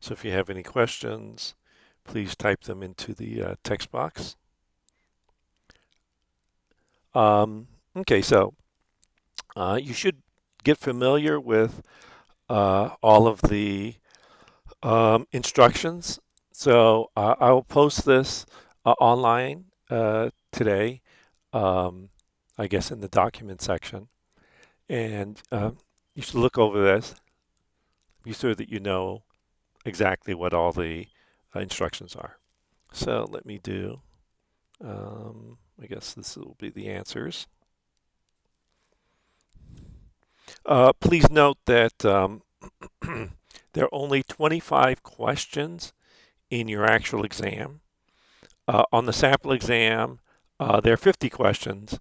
So if you have any questions, please type them into the text box. Okay, so you should get familiar with all of the instructions. So I will post this online today, I guess in the document section. And you should look over this, be sure that you know exactly what all the instructions are. So let me do, I guess this will be the answers. Please note that there are only 25 questions in your actual exam. On the sample exam, there are 50 questions.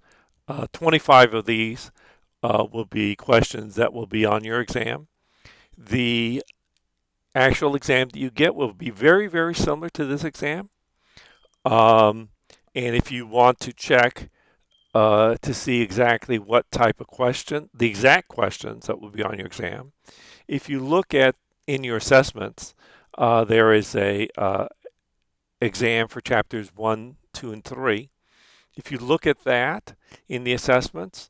25 of these will be questions that will be on your exam. The actual exam that you get will be very, very similar to this exam. Um, and if you want to check to see exactly what type of question, the exact questions that will be on your exam, if you look at in your assessments, there is a exam for chapters 1, 2, and 3. If you look at that in the assessments,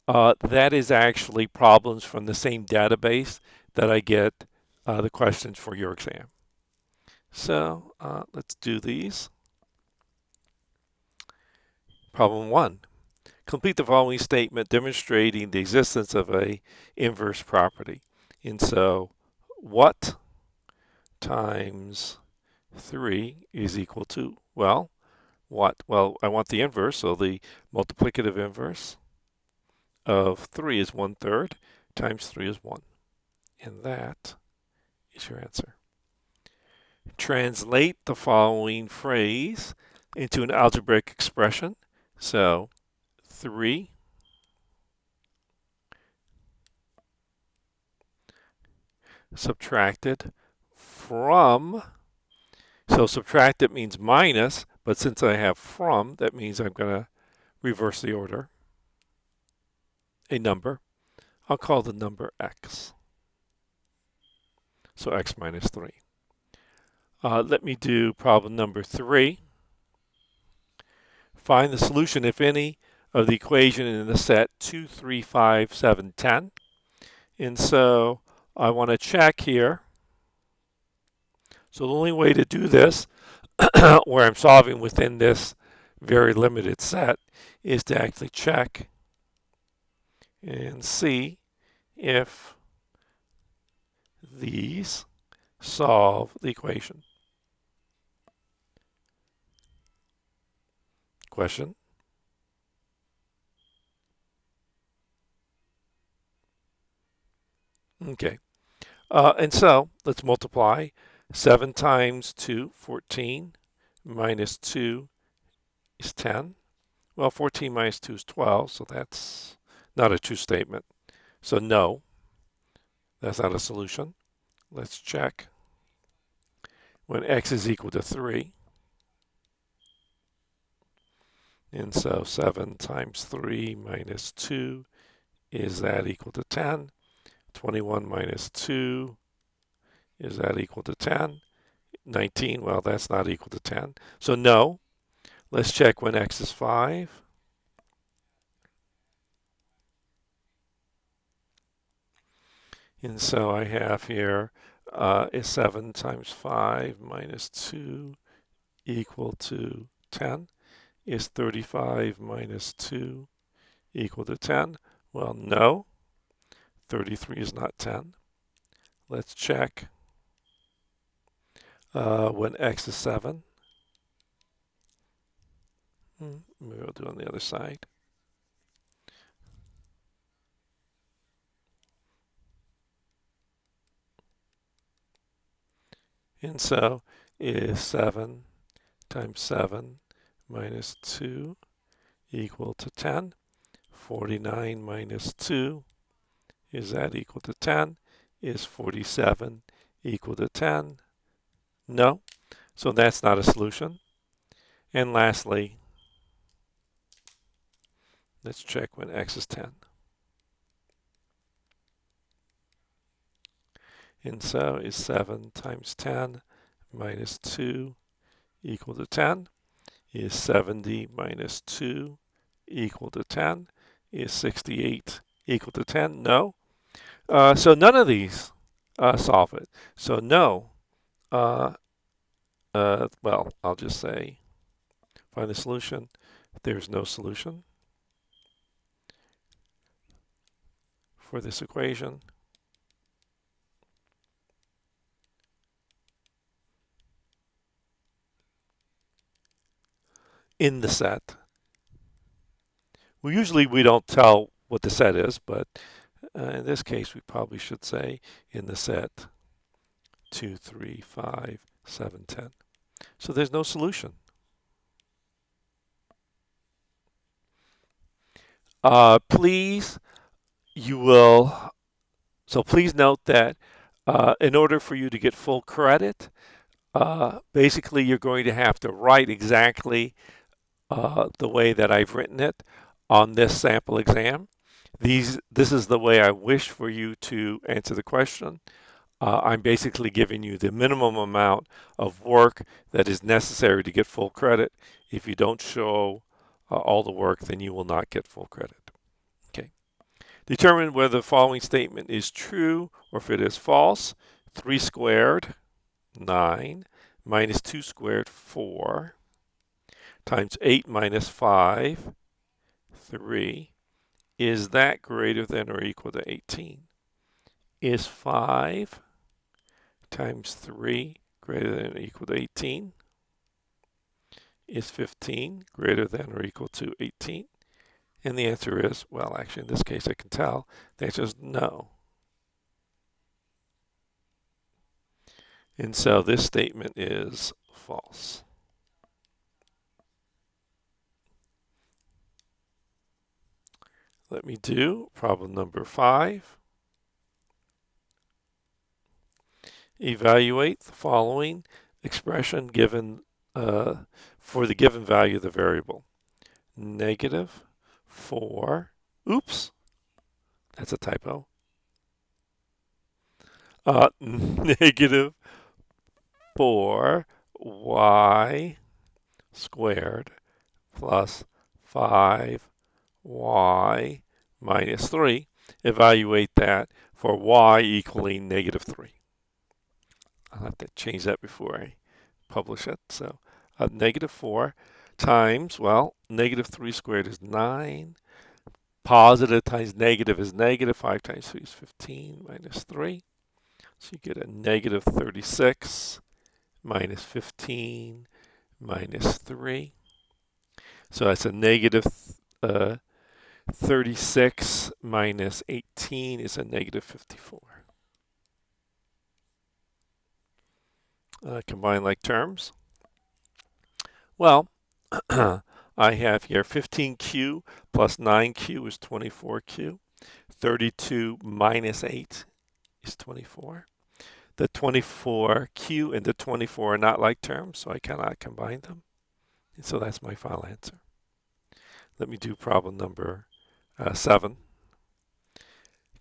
that is actually problems from the same database that I get the questions for your exam. So let's do these. Problem 1. Complete the following statement demonstrating the existence of a inverse property. And so what times 3 is equal to, well, what? Well, I want the inverse, so the multiplicative inverse of 3 is 1/3 times 3 is 1. And that is your answer. Translate the following phrase into an algebraic expression. So 3 subtracted from, so subtracted means minus, but since I have from, that means I'm going to reverse the order. A number. I'll call the number x. So x minus 3. Let me do problem number 3. Find the solution, if any, of the equation in the set 2, 3, 5, 7, 10. And so I want to check here. So the only way to do this, where I'm solving within this very limited set, is to actually check and see if these solve the equation. Question? Okay. And so let's multiply. 7 times 2, 14, minus 2 is 10. Well, 14 minus 2 is 12, so that's not a true statement. So no, that's not a solution. Let's check. When x is equal to 3, and so 7 times 3 minus 2, is that equal to 10? 21 minus 2, is that equal to 10? 19, well, that's not equal to 10. So no. Let's check when x is 5. And so I have here is 7 times 5 minus 2 equal to 10. Is 35 minus 2 equal to 10? Well, no. 33 is not 10. Let's check when x is 7. Maybe I'll do it on the other side. And so is 7 times 7 minus 2 equal to 10. 49 minus 2, is that equal to 10? Is 47 equal to 10? No. So that's not a solution. And lastly, let's check when x is 10. And so is 7 times 10 minus 2 equal to 10? Is 70 minus 2 equal to 10? Is 68 equal to 10? No. So none of these solve it. So no. Well, I'll just say find the solution. There's no solution for this equation. In the set. Well, usually we don't tell what the set is, but in this case we probably should say in the set 2, 3, 5, 7, 10. So there's no solution. Please, please note that in order for you to get full credit, basically you're going to have to write exactly the way that I've written it on this sample exam. This is the way I wish for you to answer the question. I'm basically giving you the minimum amount of work that is necessary to get full credit. If you don't show all the work, then you will not get full credit. Okay. Determine whether the following statement is true or if it is false. 3 squared, 9, minus 2 squared, 4, times 8 minus 5, 3. Is that greater than or equal to 18? Is 5 times 3 greater than or equal to 18? Is 15 greater than or equal to 18? And the answer is, well, actually in this case I can tell, the answer is no. And so this statement is false. Let me do problem number 5. Evaluate the following expression given for the given value of the variable. Negative 4, oops, that's a typo. Negative 4y squared plus 5y minus 3. Evaluate that for y equaling negative 3. I'll have to change that before I publish it. So negative 4 times, well, negative 3 squared is 9. Positive times negative is negative. 5 times 3 is 15 minus 3. So you get a negative 36 minus 15 minus 3. So that's a negative 36 minus 18 is a negative 54. Combine like terms. Well, I have here 15q plus 9q is 24q. 32 minus 8 is 24. The 24q and the 24 are not like terms, so I cannot combine them. And so that's my final answer. Let me do problem number 7.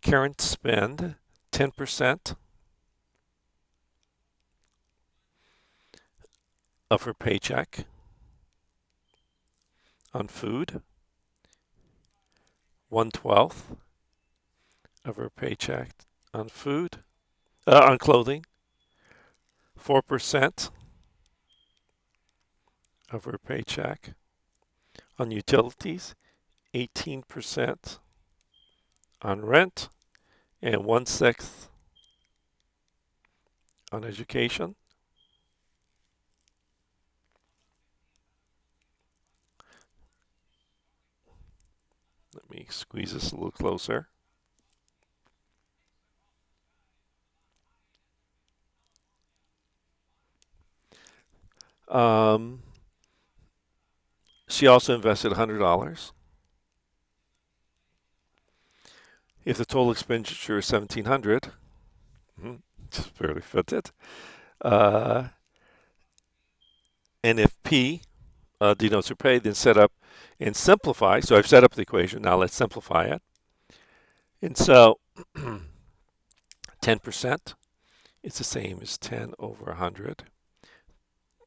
Karen spend 10% of her paycheck on food, 1/12 of her paycheck on food, on clothing, 4% of her paycheck on utilities, 18% on rent, and 1/6 on education. Let me squeeze this a little closer. She also invested $100. If the total expenditure is $1,700, just barely fit it. And if P denotes her pay, then set up and simplify. So I've set up the equation. Now let's simplify it. And so 10% is the same as 10 over 100.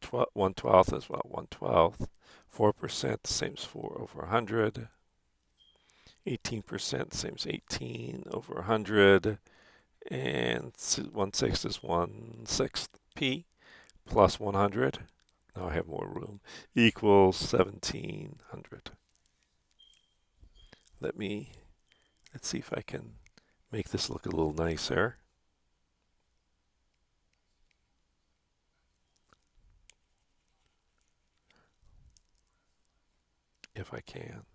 1/12 as well, 1/12. 4% the same as 4 over 100. 18% the same as 18 over 100. And 1/6 is 1/6 p plus 100. Now I have more room. Equals 1700. Let's see if I can make this look a little nicer. If I can.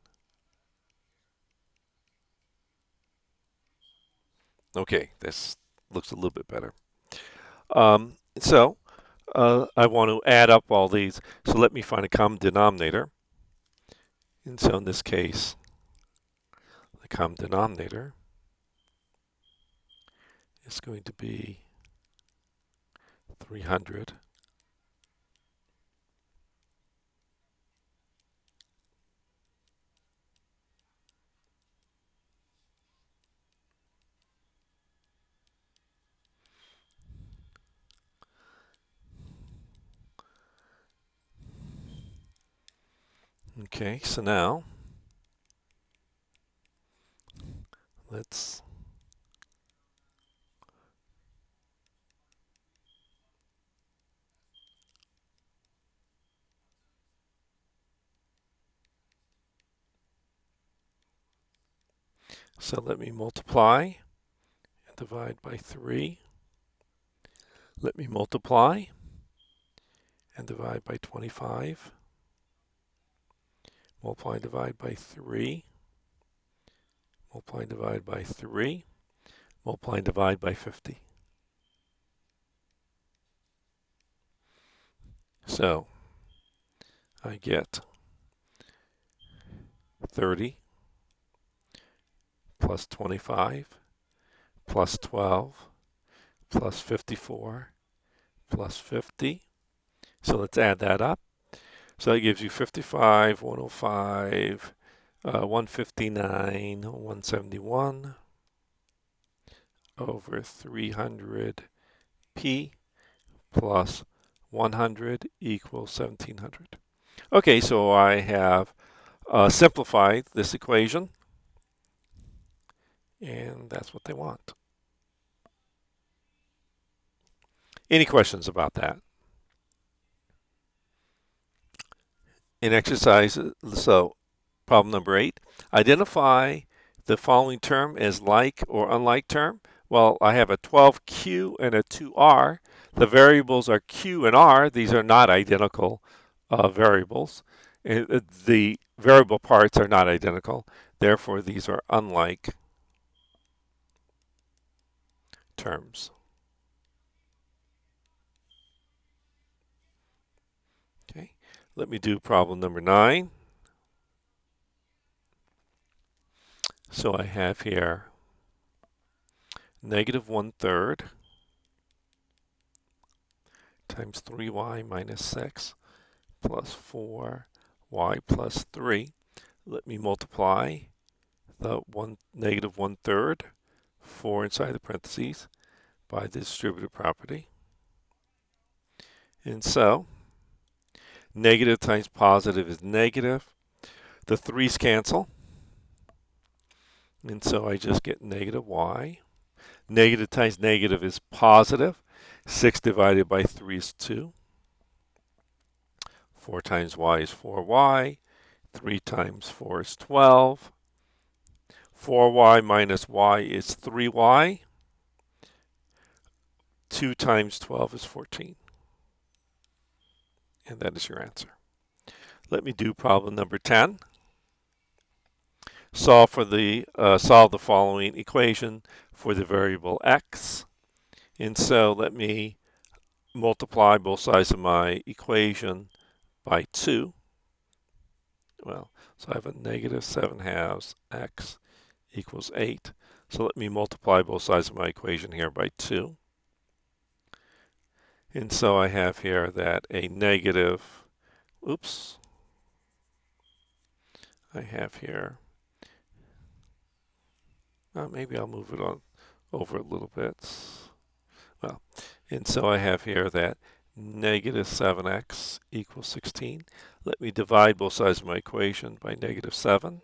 Okay, this looks a little bit better. So I want to add up all these. So let me find a common denominator. And so in this case, the common denominator is going to be 300 Okay, so now let's so let me multiply and divide by 3. Let me multiply and divide by 25. Multiply and divide by 3. Multiply and divide by 3. Multiply and divide by 50. So I get 30 plus 25 plus 12 plus 54 plus 50. So let's add that up. So that gives you 55, 105, 159, 171 over 300p plus 100 equals 1700. Okay, so I have simplified this equation, and that's what they want. Any questions about that? In exercise, so problem number 8, identify the following term as like or unlike term. Well, I have a 12q and a 2r. The variables are q and r. These are not identical variables. The variable parts are not identical. Therefore, these are unlike terms. Okay, let me do problem number 9. So I have here negative 1/3 times 3y minus 6 plus 4y plus 3. Let me multiply the negative 1/3, 4 inside the parentheses, by the distributive property. And so negative times positive is negative. The 3's cancel. And so I just get negative y. Negative times negative is positive. 6 divided by 3 is 2. 4 times y is 4y. 3 times 4 is 12. 4y minus y is 3y. 2 times 12 is 14. And that is your answer. Let me do problem number 10. Solve the following equation for the variable x. And so let me multiply both sides of my equation by 2. Well, so I have a negative 7 halves x equals 8. So let me multiply both sides of my equation here by 2. And so I have here that a negative, I have here, maybe I'll move it on over a little bit. Well, And so I have here that negative 7x equals 16. Let me divide both sides of my equation by negative 7.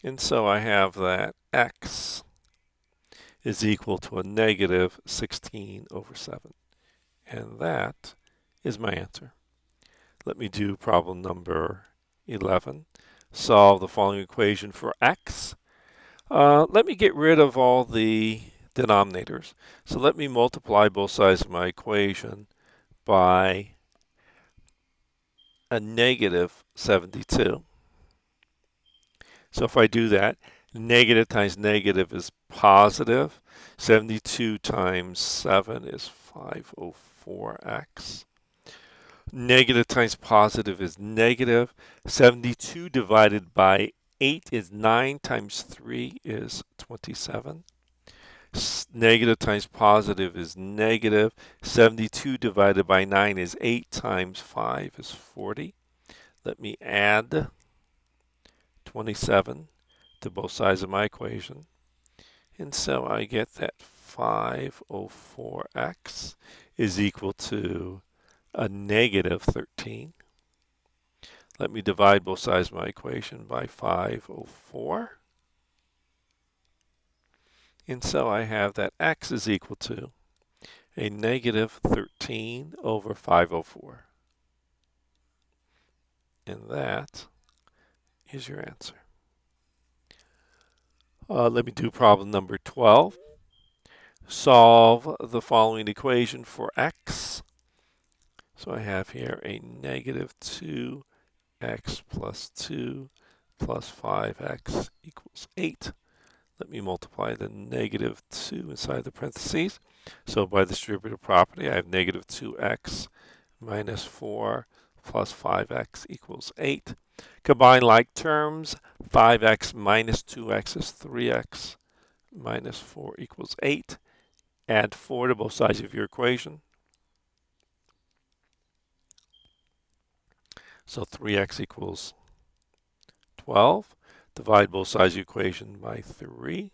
And so I have that x is equal to a negative 16 over 7. And that is my answer. Let me do problem number 11. Solve the following equation for x. Let me get rid of all the denominators. So let me multiply both sides of my equation by a negative 72. So if I do that, negative times negative is positive. 72 times 7 is 504x. Negative times positive is negative. 72 divided by 8 is 9 times 3 is 27. Negative times positive is negative. 72 divided by 9 is 8 times 5 is 40. Let me add 27 to both sides of my equation. And so I get that 504x is equal to a negative 13. Let me divide both sides of my equation by 504. And so I have that x is equal to a negative 13 over 504. And that is your answer. Let me do problem number 12. Solve the following equation for x. So I have here a negative 2x plus 2 plus 5x equals 8. Let me multiply the negative 2 inside the parentheses. So by distributive property, I have negative 2x minus 4 plus 5x equals 8. Combine like terms, 5x minus 2x is 3x minus 4 equals 8. Add 4 to both sides of your equation. So 3x equals 12. Divide both sides of the equation by 3.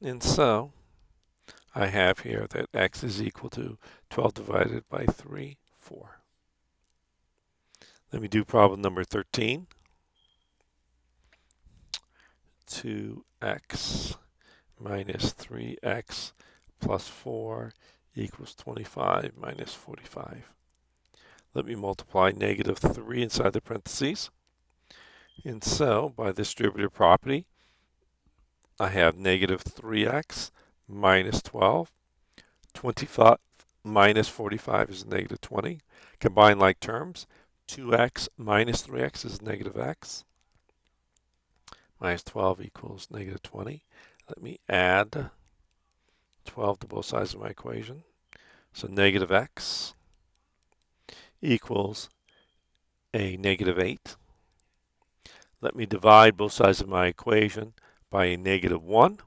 And so I have here that x is equal to 12 divided by 3, 4. Let me do problem number 13. 2x minus 3x plus 4 equals 25 minus 45. Let me multiply negative 3 inside the parentheses. And so, by distributive property, I have negative 3x minus 12. 25 minus 45 is negative 20. Combine like terms. 2x minus 3x is negative x. Minus 12 equals negative 20. Let me add 12 to both sides of my equation. So negative x equals a negative 8. Let me divide both sides of my equation by a negative 1.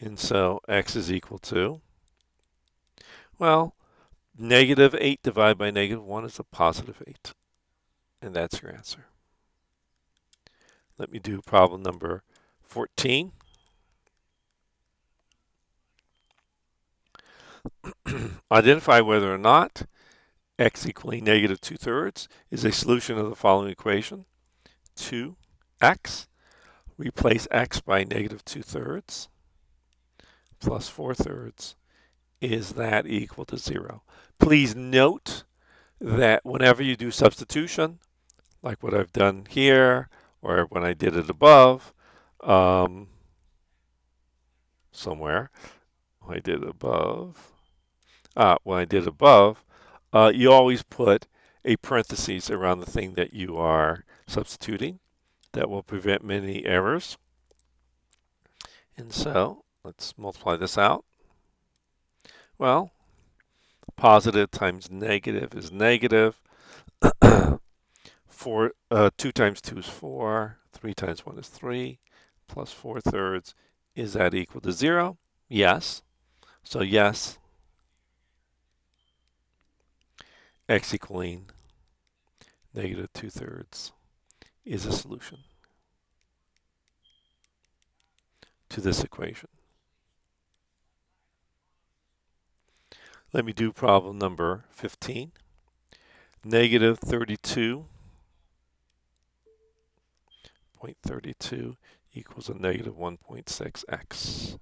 And so x is equal to, well, negative 8 divided by negative 1 is a positive 8. And that's your answer. Let me do problem number 14. Identify whether or not x equaling negative 2/3 is a solution of the following equation. 2x, replace x by negative 2/3 plus 4/3. Is that equal to 0? Please note that whenever you do substitution, like what I've done here, or when I did it above, somewhere, when I did it above, you always put a parentheses around the thing that you are substituting. That will prevent many errors. And so let's multiply this out. Well, positive times negative is negative. 2 times 2 is 4. 3 times 1 is 3. Plus 4/3. Is that equal to 0? Yes. So yes, x equaling negative 2/3 is a solution. to this equation. Let me do problem number 15. Negative 32.32 equals a negative 1.6x.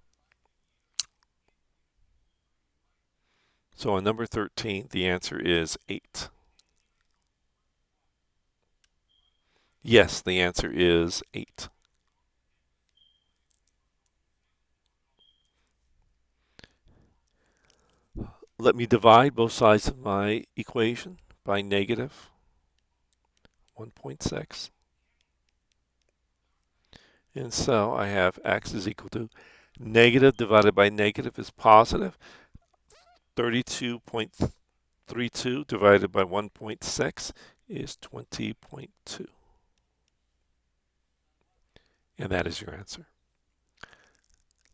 So on number 13, the answer is 8. Yes, the answer is 8. Let me divide both sides of my equation by negative 1.6. And so I have x is equal to negative divided by negative is positive. 32.32 divided by 1.6 is 20.2. And that is your answer.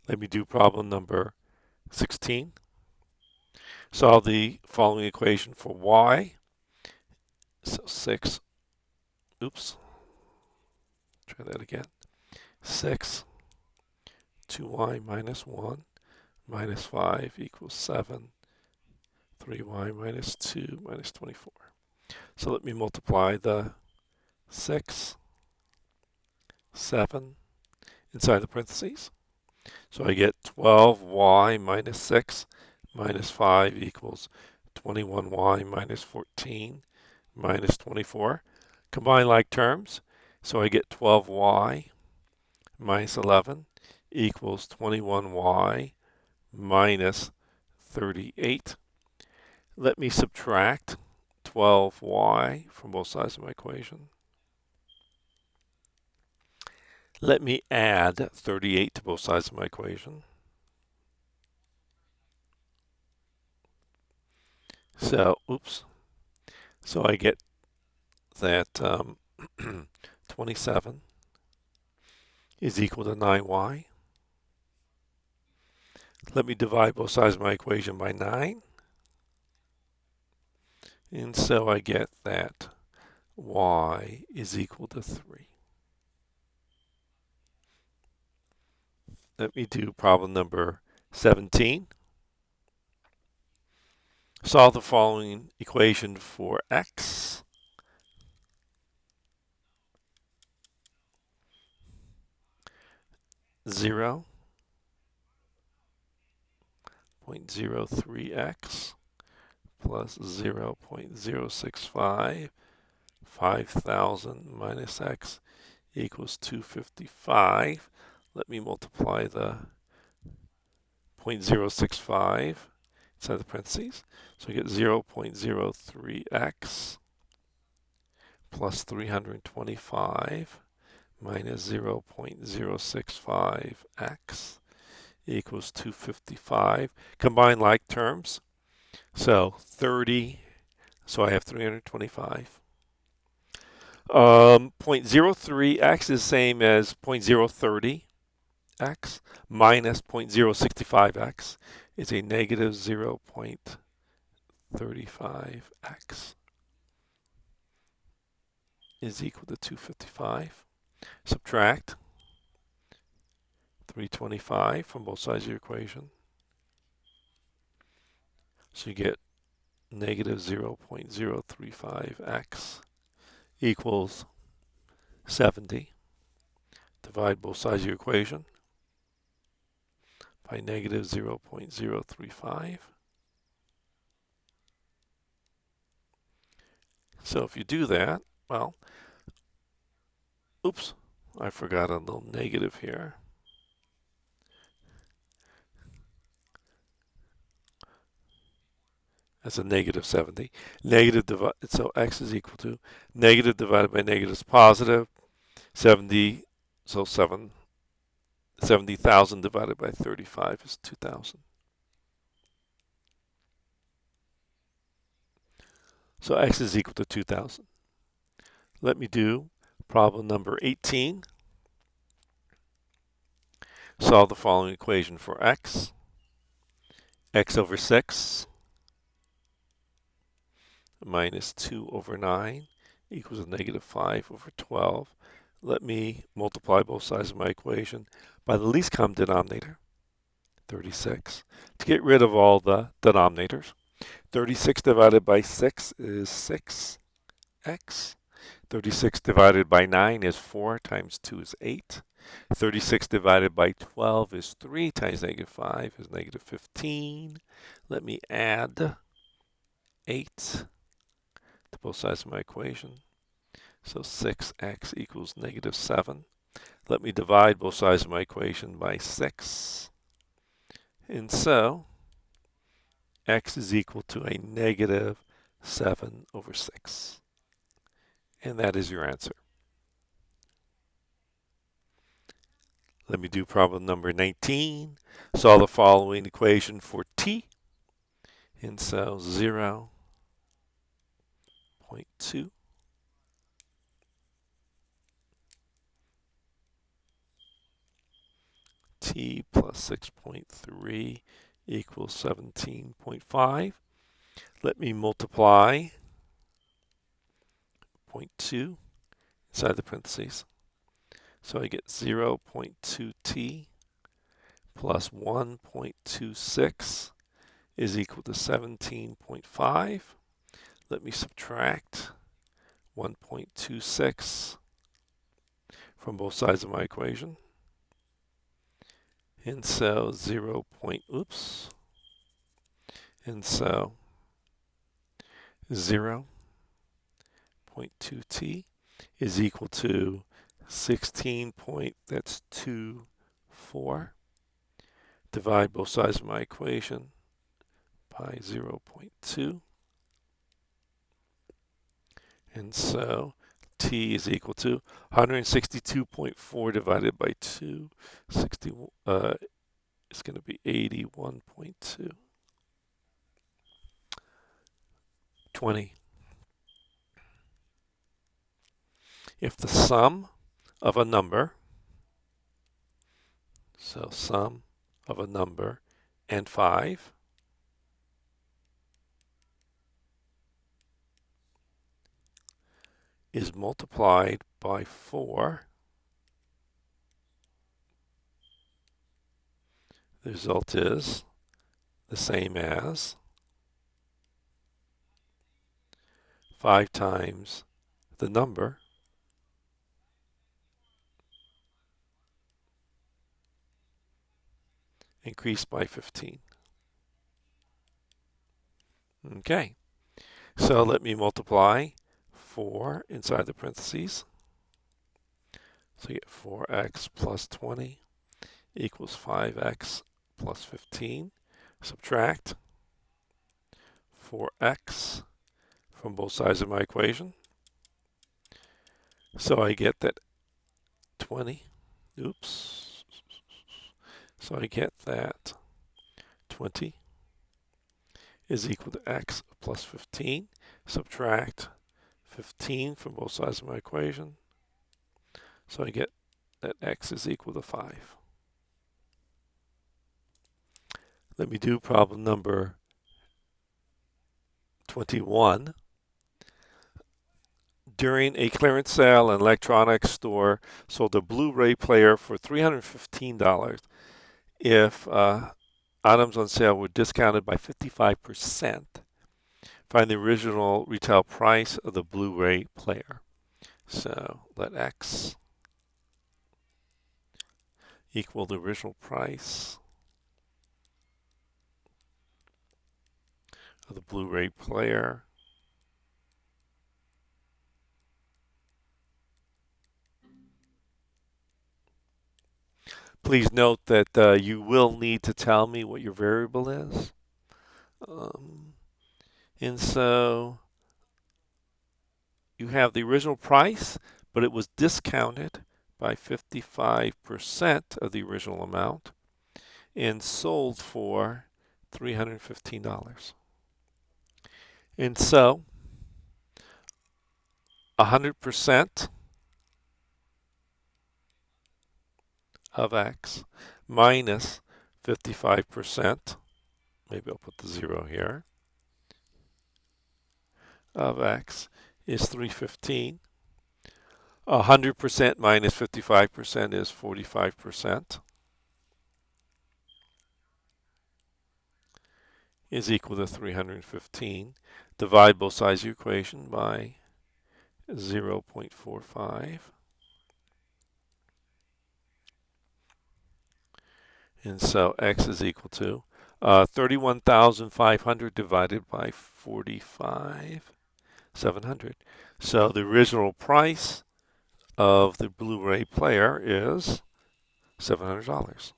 Let me do problem number 16. Solve the following equation for y. So 6, oops, try that again. 6, 2y minus 1 minus 5 equals 7. 3y minus 2 minus 24. So let me multiply the 6, 7 inside the parentheses. So I get 12y minus 6 minus 5 equals 21y minus 14 minus 24. Combine like terms. So I get 12y minus 11 equals 21y minus 38. Let me subtract 12y from both sides of my equation. Let me add 38 to both sides of my equation. So, oops. So I get that 27 is equal to 9y. Let me divide both sides of my equation by 9. And so I get that y is equal to 3. Let me do problem number 17. Solve the following equation for x. Zero 0.03x plus 0.065, 5,000 minus x equals 255. Let me multiply the 0.065 inside the parentheses. So I get 0.03x plus 325 minus 0.065x equals 255. Combine like terms. So 30, so I have 325. 0.03x is the same as 0.030x minus 0.065x is a negative 0.35x is equal to 255. Subtract 325 from both sides of your equation. So you get negative 0.035x equals 70. Divide both sides of your equation by negative 0.035. So if you do that, well, oops, I forgot a little negative here. That's a negative 70. So x is equal to negative divided by negative is positive. 70, so 70,000 divided by 35 is 2,000. So x is equal to 2,000. Let me do problem number 18. Solve the following equation for x. X over 6 minus 2 over 9 equals a negative 5 over 12. Let me multiply both sides of my equation by the least common denominator, 36. To get rid of all the denominators, 36 divided by 6 is 6x. 36 divided by 9 is 4 times 2 is 8. 36 divided by 12 is 3 times negative 5 is negative 15. Let me add 8 to both sides of my equation. So 6x equals negative 7. Let me divide both sides of my equation by 6. And so x is equal to a negative 7 over 6. And that is your answer. Let me do problem number 19. Solve the following equation for t. And so 0.2 t plus 6.3 equals 17.5. Let me multiply 0.2 inside the parentheses. So I get 0.2t plus 1.26 is equal to 17.5. Let me subtract 1.26 from both sides of my equation. And so 0.2t is equal to 16 point, that's 4. Divide both sides of my equation by 0.2. And so t is equal to 162.4 divided by 2. It's going to be 81.2. 20. If the sum of a number, so sum of a number and 5 is multiplied by 4, the result is the same as 5 times the number increased by 15. Okay, so let me multiply 4 inside the parentheses. So you get 4x plus 20 equals 5x plus 15. Subtract 4x from both sides of my equation. So I get that 20, so I get that 20 is equal to x plus 15. Subtract 15 from both sides of my equation. So I get that x is equal to 5. Let me do problem number 21. During a clearance sale, an electronics store sold a Blu-ray player for $315. If items on sale were discounted by 55%, find the original retail price of the Blu-ray player. So let x equal the original price of the Blu-ray player. Please note that you will need to tell me what your variable is. And so you have the original price, but it was discounted by 55% of the original amount and sold for $315. And so 100% of x minus 55%, maybe I'll put the 0 here, of x is 315. 100% minus 55% is 45%. is equal to 315. Divide both sides of your equation by 0.45. And so x is equal to 31,500 divided by 45,700. So the original price of the Blu-ray player is $700.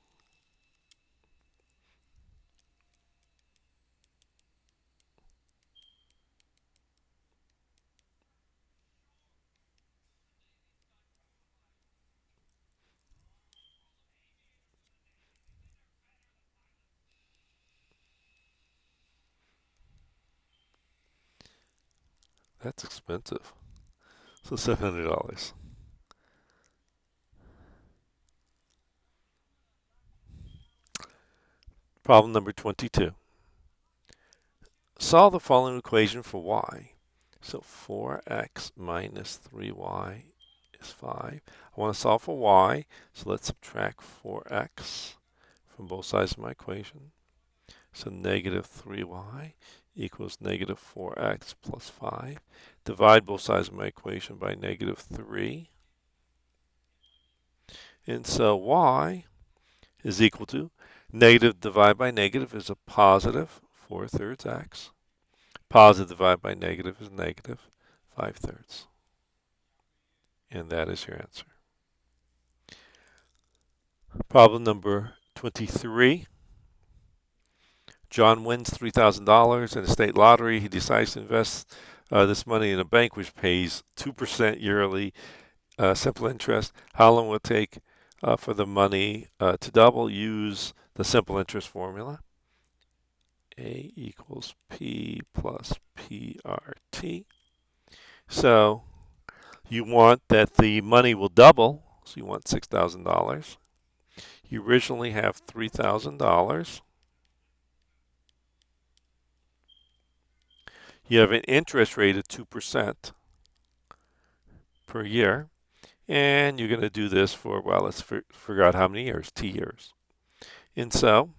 That's expensive. So $700. Problem number 22. Solve the following equation for y. So 4x minus 3y is 5. I want to solve for y, so let's subtract 4x from both sides of my equation. So negative 3y equals negative 4x plus 5. Divide both sides of my equation by negative 3. And so y is equal to negative divided by negative is a positive 4/3 x. Positive divided by negative is negative 5/3. And that is your answer. Problem number 23. John wins $3,000 in a state lottery. He decides to invest this money in a bank which pays 2% yearly simple interest. How long will it take for the money to double? Use the simple interest formula. A equals P plus PRT. So you want that the money will double, so you want $6,000. You originally have $3,000. You have an interest rate of 2% per year, and you're going to do this for, well, let's figure out how many years, T years. And so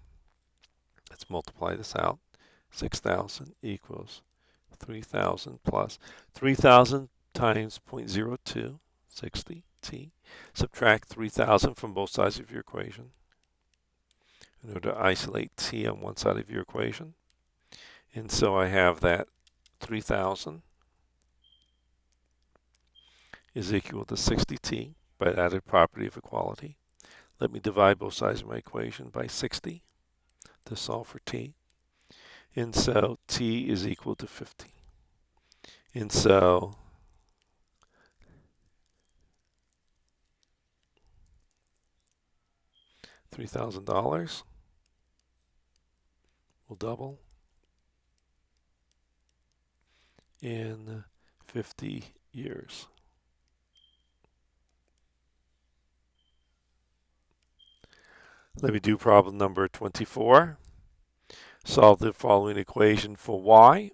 let's multiply this out. 6,000 equals 3,000 plus 3,000 times 0.02, 60 T. Subtract 3,000 from both sides of your equation in order to isolate T on one side of your equation. And so I have that 3,000 is equal to 60T by the added property of equality. Let me divide both sides of my equation by 60 to solve for T. And so T is equal to 50. And so $3,000 will double in 50 years. Let me do problem number 24. Solve the following equation for y.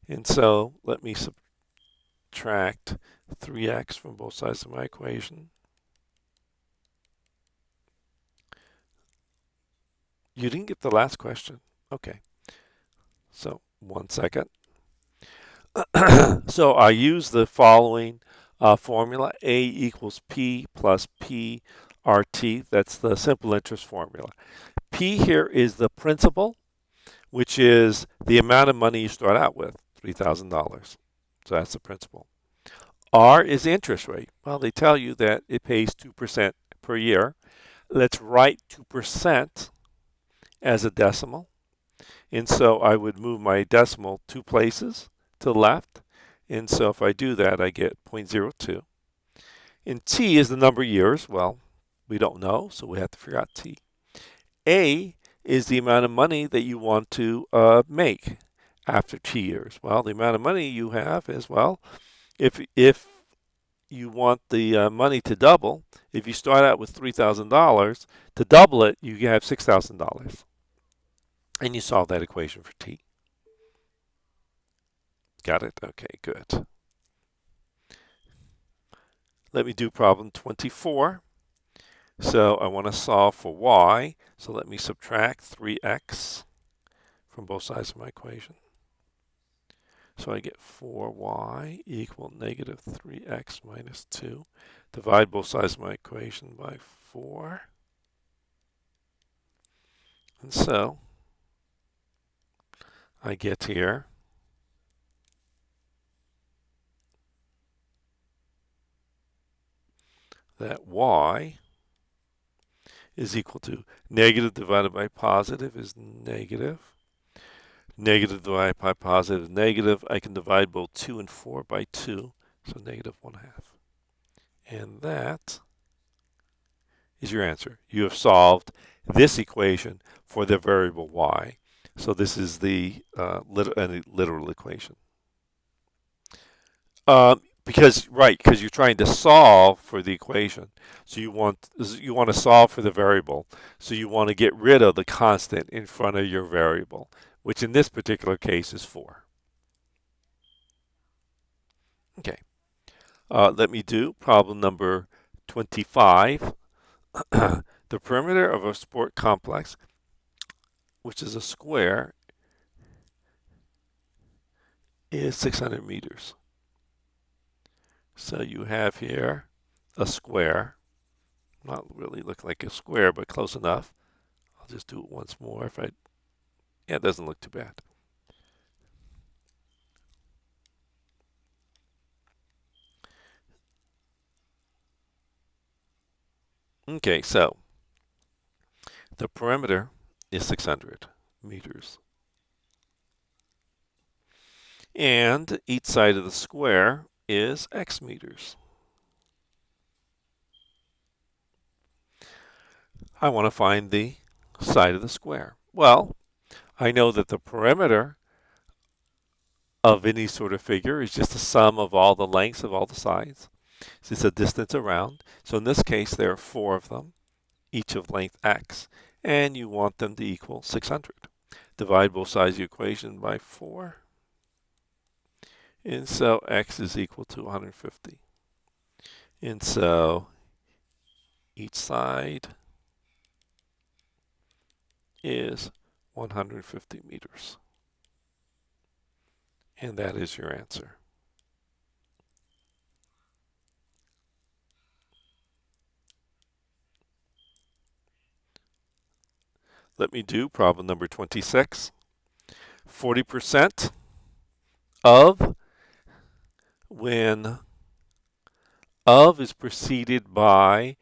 And so let me subtract 3x from both sides of my equation. You didn't get the last question. Okay. So 1 second. So I use the following formula. A equals P plus PRT. That's the simple interest formula. P here is the principal, which is the amount of money you start out with, $3,000. So that's the principal. R is the interest rate. Well, they tell you that it pays 2% per year. Let's write 2% as a decimal. And so I would move my decimal 2 places to the left. And so if I do that, I get 0.02. And T is the number of years. Well, we don't know, so we have to figure out T. A is the amount of money that you want to make after T years. Well, the amount of money you have is, well, if you want the money to double, if you start out with $3,000, to double it, you have $6,000. And you solve that equation for T. Got it? Okay, good. Let me do problem 24. So I want to solve for y. So let me subtract 3x from both sides of my equation. So I get 4y equal negative 3x minus 2. Divide both sides of my equation by 4. And so I get here that y is equal to negative divided by positive is negative. Negative divided by positive is negative. I can divide both 2 and 4 by 2, so negative 1/2. And that is your answer. You have solved this equation for the variable y. So this is the literal equation. Because you're trying to solve for the equation. So you want to solve for the variable. So you want to get rid of the constant in front of your variable, which in this particular case is 4. Okay. Let me do problem number 25. The perimeter of a sport complex, which is a square, is 600 meters. So you have here a square. Not really look like a square, but close enough. I'll just do it once more. Yeah, it doesn't look too bad. Okay, so the perimeter is 600 meters. And each side of the square is x meters. I want to find the side of the square. Well, I know that the perimeter of any sort of figure is just the sum of all the lengths of all the sides. So it's a distance around. So in this case, there are 4 of them, each of length x, and you want them to equal 600. Divide both sides of the equation by 4. And so x is equal to 150. And so each side is 150 meters. And that is your answer. Let me do problem number 26. 40% of when of is preceded by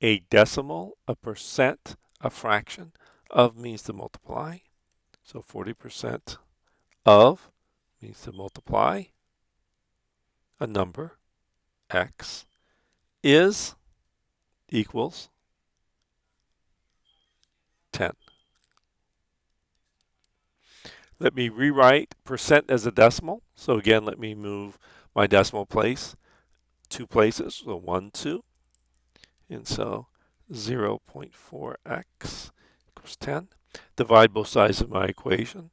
a decimal, a percent, a fraction. Of means to multiply. So 40% of means to multiply a number, x, is equals 10. Let me rewrite percent as a decimal. So again, let me move my decimal place 2 places. So 1, 2. And so 0.4x equals 10. Divide both sides of my equation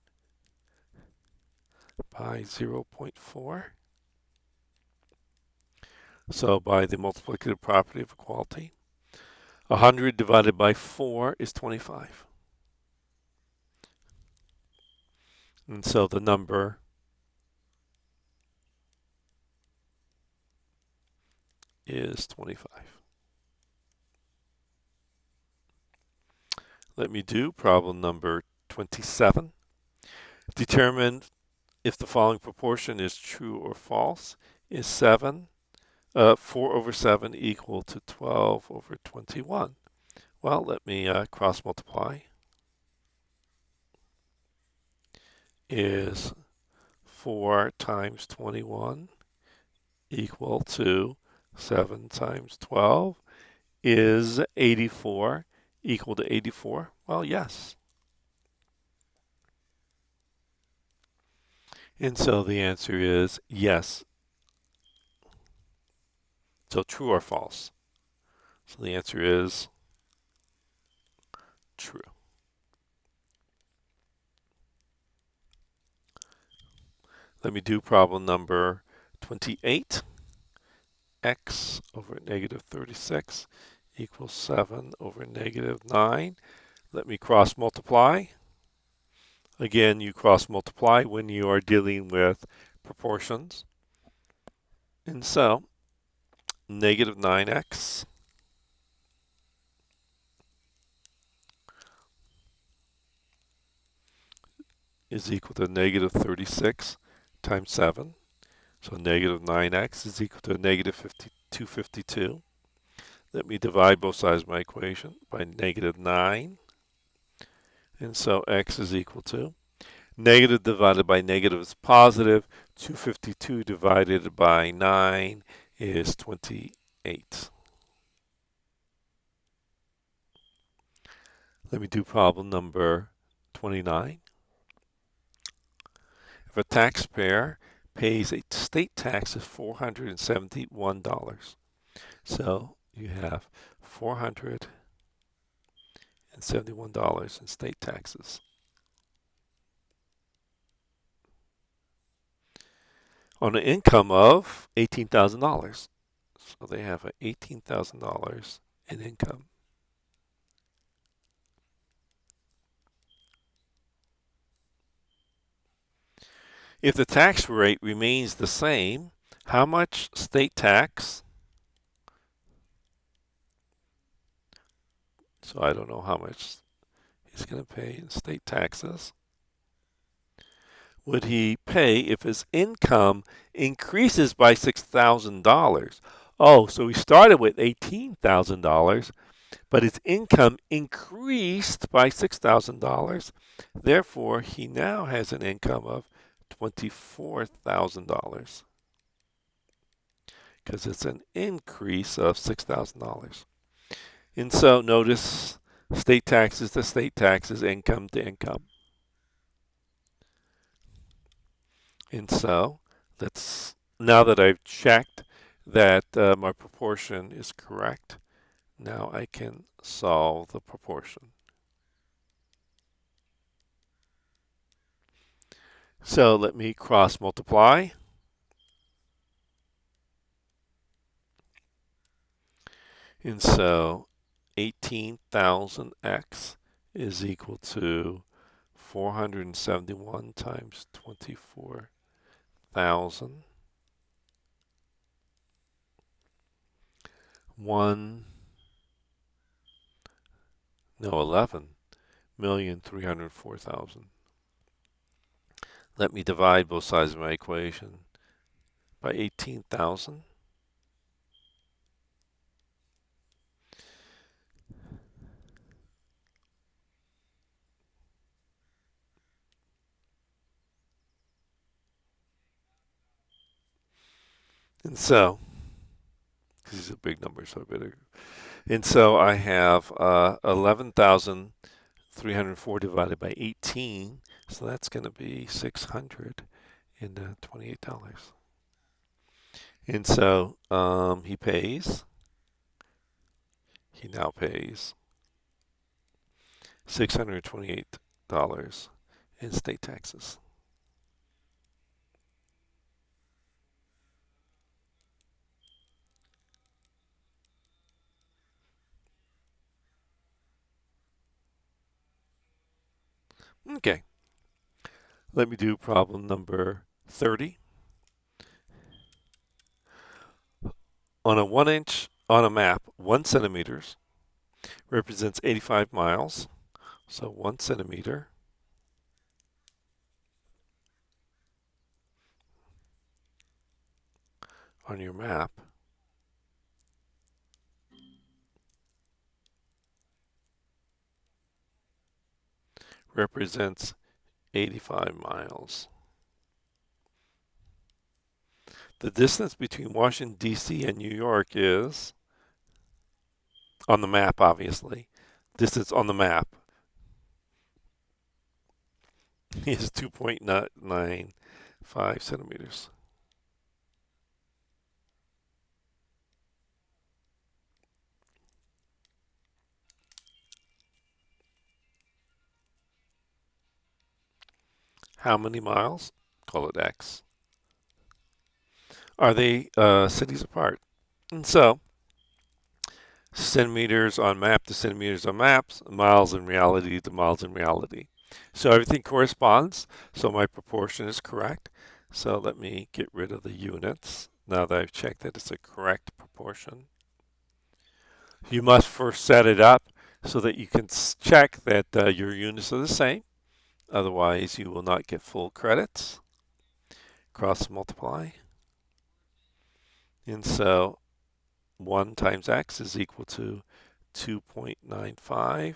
by 0.4. So by the multiplicative property of equality, 100 divided by 4 is 25. And so the number is 25. Let me do problem number 27. Determine if the following proportion is true or false. Is 4 over 7 equal to 12 over 21? Well, let me cross multiply. Is 4 times 21 equal to 7 times 12? Is 84 equal to 84? Well, yes. And so the answer is yes. So true or false? So the answer is true. Let me do problem number 28. X over negative 36 equals 7 over negative 9. Let me cross multiply. Again, you cross multiply when you are dealing with proportions. And so, negative 9x is equal to negative 36 times 7. So negative 9x is equal to negative 252. Let me divide both sides of my equation by negative 9. And so x is equal to negative divided by negative is positive. 252 divided by 9 is 28. Let me do problem number 29. If a taxpayer pays a state tax of $471, so you have $471 in state taxes on an income of $18,000. So they have $18,000 in income. If the tax rate remains the same, how much state tax? So I don't know how much he's going to pay in state taxes. Would he pay if his income increases by $6,000? Oh, so he started with $18,000, but his income increased by $6,000. Therefore, he now has an income of $24,000 because it's an increase of $6,000. And so notice state taxes to state taxes, income to income. And so now that I've checked that my proportion is correct, now I can solve the proportion. So let me cross multiply. And so 18,000x is equal to 471 times 24,000. 11,304,000. Let me divide both sides of my equation by 18,000. And so, these are big numbers, so I better. And so I have 11,304 divided by 18. So that's going to be $628. And so he now pays $628 in state taxes. Okay, let me do problem number 30. On a map, 1 centimeters represents 85 miles. So 1 centimeter on your map represents 85 miles. The distance between Washington, D.C. and New York is, on the map, obviously, distance on the map is 2.95 centimeters. How many miles? Call it X. Are they cities apart? And so, centimeters on map to centimeters on maps, miles in reality to miles in reality. So everything corresponds. So my proportion is correct. So let me get rid of the units now that I've checked that it's a correct proportion. You must first set it up so that you can check that your units are the same. Otherwise, you will not get full credits. Cross multiply. And so 1 times x is equal to 2.95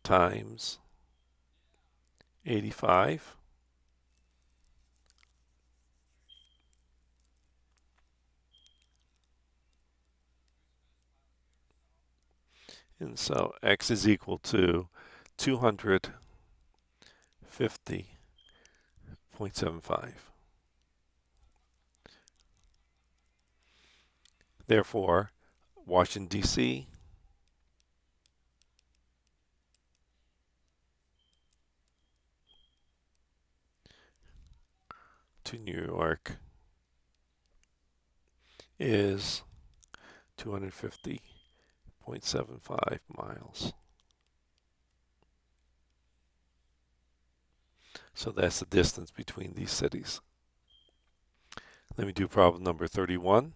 times 85. And so x is equal to 250.75. Therefore, Washington, D.C. to New York is 250.75 miles. So that's the distance between these cities. Let me do problem number 31.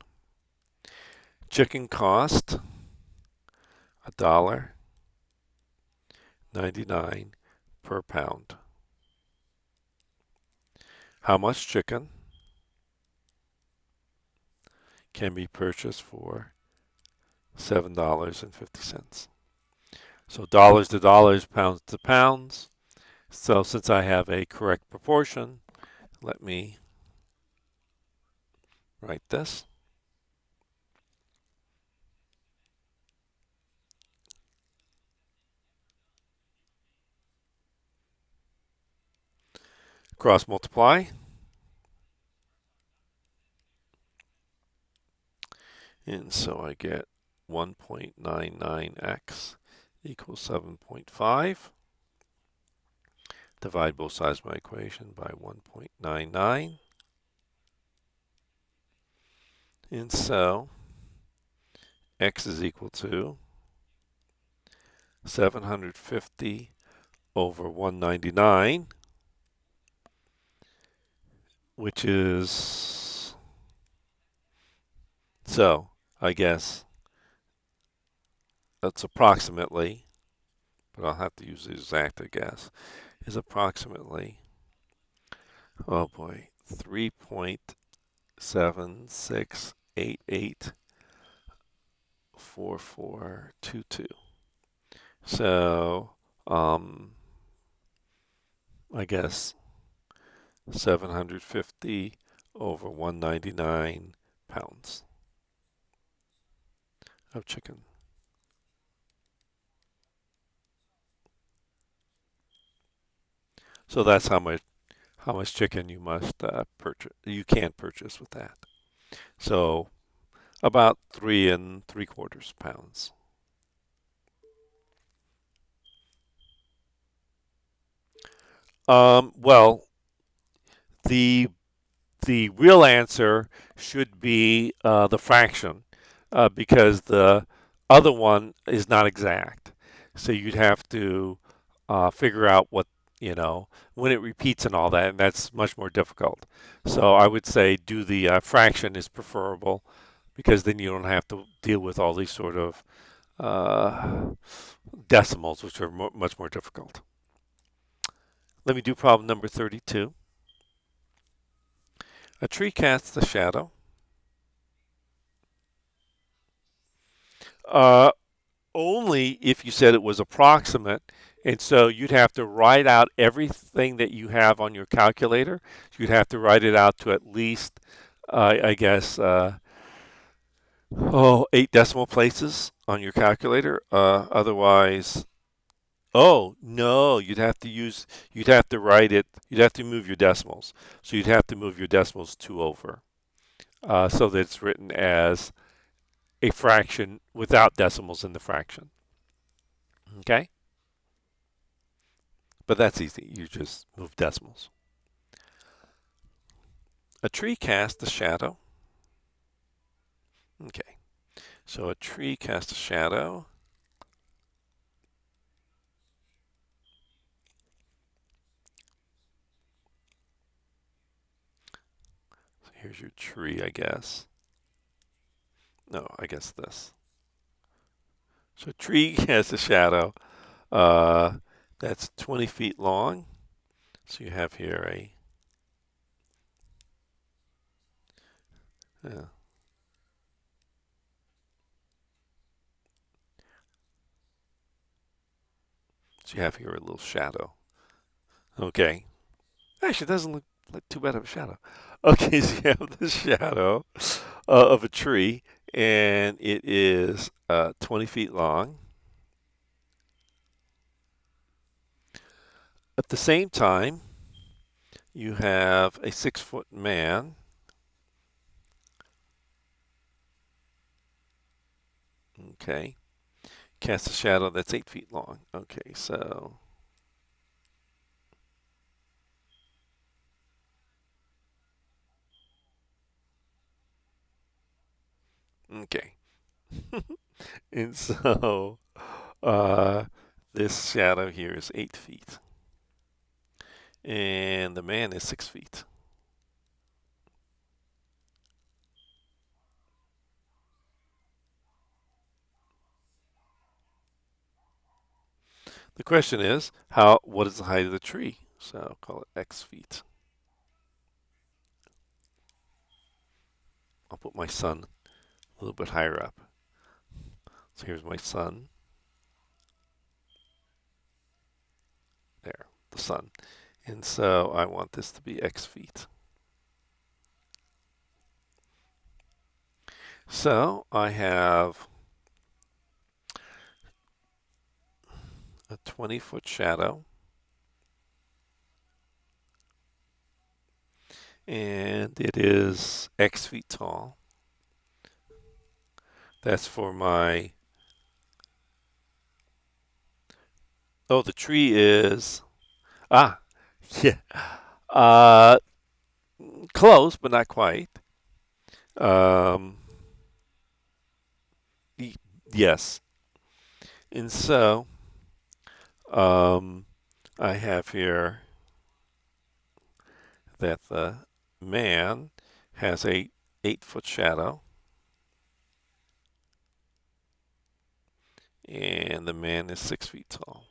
Chicken cost $1.99 per pound. How much chicken can be purchased for $7.50? So dollars to dollars, pounds to pounds. So since I have a correct proportion, let me write this. Cross multiply. And so I get 1.99x equals 7.5. Divide both sides of my equation by 1.99. And so x is equal to 750 over 199, which is, so I guess that's approximately, but I'll have to use the exact, I guess, is approximately, oh boy, 3.76884422. So, I guess 750 over 199 pounds of chicken. So that's how much chicken you must purchase. You can purchase with that. So about 3 3/4 pounds. Well, the the real answer should be the fraction because the other one is not exact. So you'd have to figure out what, when it repeats and all that, and that's much more difficult. So I would say do the fraction is preferable because then you don't have to deal with all these sort of uh, decimals, which are much more difficult. Let me do problem number 32. A tree casts a shadow. Uh, Only if you said it was approximate. And so you'd have to write out everything that you have on your calculator. You'd have to write it out to at least, I guess, 8 decimal places on your calculator. Otherwise, oh, no, you'd have to write it, you'd have to move your decimals. So you'd have to move your decimals 2 over so that it's written as a fraction without decimals in the fraction. Okay? But that's easy. You just move decimals. A tree casts a shadow. Okay. So a tree casts a shadow. Here's your tree, I guess. No, I guess this. So tree has a shadow uh, that's 20 feet long. So you have here a, yeah. So you have here a little shadow. Okay. Actually, it doesn't look like too bad of a shadow. Okay, so you have the shadow of a tree, and it is 20 feet long. At the same time, you have a 6-foot man. Okay. Casts a shadow that's 8 feet long. Okay, so, okay. And so, uh, this shadow here is 8 feet. And the man is 6 feet. The question is, what is the height of the tree? So I'll call it X feet. I'll put my sun a little bit higher up. So here's my sun. There, the sun. And so I want this to be X feet. So I have a 20-foot shadow. And it is X feet tall. That's for my, oh, the tree is, ah, yeah, uh, close, but not quite. Um, yes. And so, um, I have here that the man has a 8-foot shadow, and the man is 6 feet tall.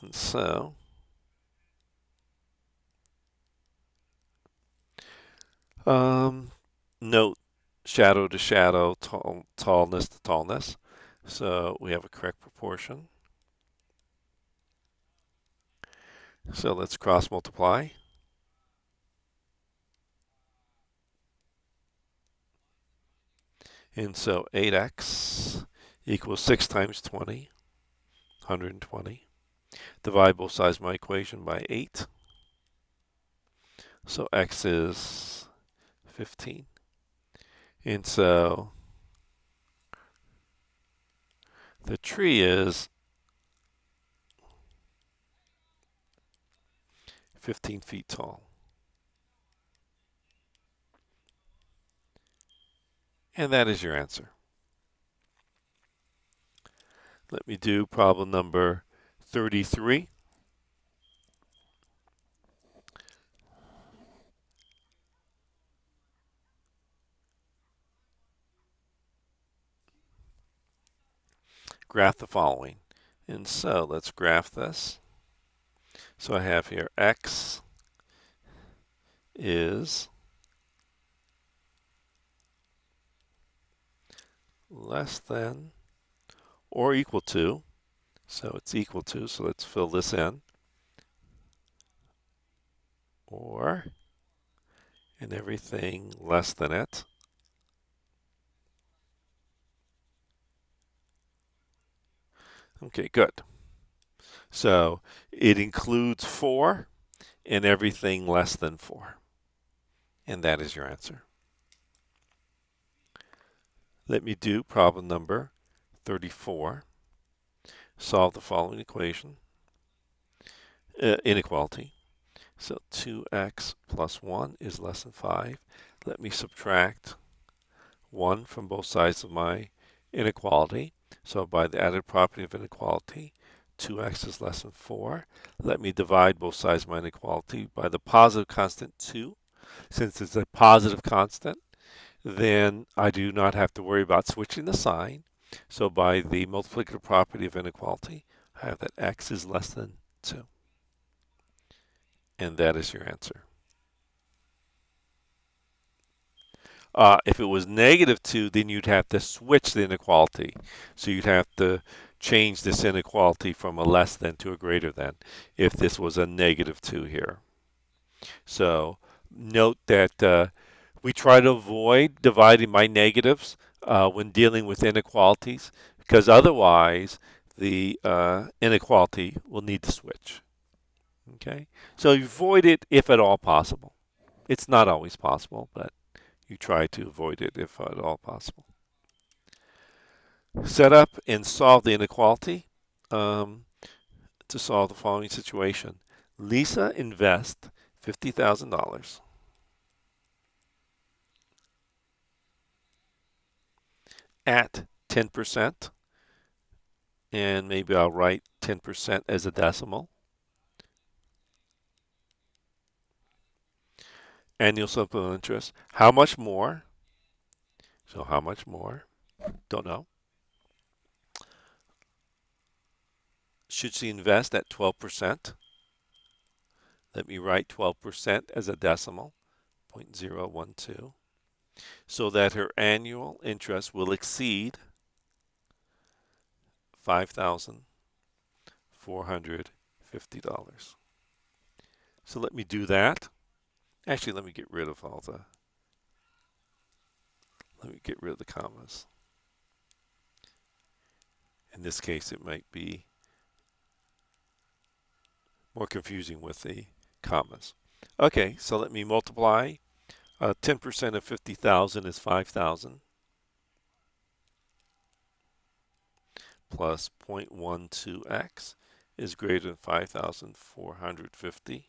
And so, um, note shadow to shadow, tallness to tallness. So we have a correct proportion. So let's cross multiply. And so 8x equals 6 times 20, 120. Divide both sides of my equation by 8. So x is 15. And so the tree is 15 feet tall. And that is your answer. Let me do problem number 33. Graph the following. And so let's graph this. So I have here x is less than or equal to. So it's equal to, so let's fill this in. Or, and everything less than it. Okay, good. So it includes 4 and everything less than 4. And that is your answer. Let me do problem number 34. Solve the following equation. Inequality. So 2x plus 1 is less than 5. Let me subtract 1 from both sides of my inequality. So by the added property of inequality, 2x is less than 4. Let me divide both sides of my inequality by the positive constant 2. Since it's a positive constant, then I do not have to worry about switching the sign. So by the multiplicative property of inequality, I have that x is less than 2. And that is your answer. If it was negative 2, then you'd have to switch the inequality. So you'd have to change this inequality from a less than to a greater than if this was a negative 2 here. So note that we try to avoid dividing by negatives when dealing with inequalities, because otherwise the inequality will need to switch. Okay, so you avoid it if at all possible. It's not always possible, but you try to avoid it if at all possible. Set up and solve the inequality to solve the following situation. Lisa invests $50,000 at 10%, and maybe I'll write 10% as a decimal. Annual simple interest. How much more? So how much more? Don't know. Should she invest at 12%? Let me write 12% as a decimal, 0.012, so that her annual interest will exceed $5,450. So let me do that. Actually, let me get rid of the commas. In this case, it might be more confusing with the commas. Okay, so let me multiply. 10% of 50,000 is 5,000 plus 0.12x is greater than 5,450.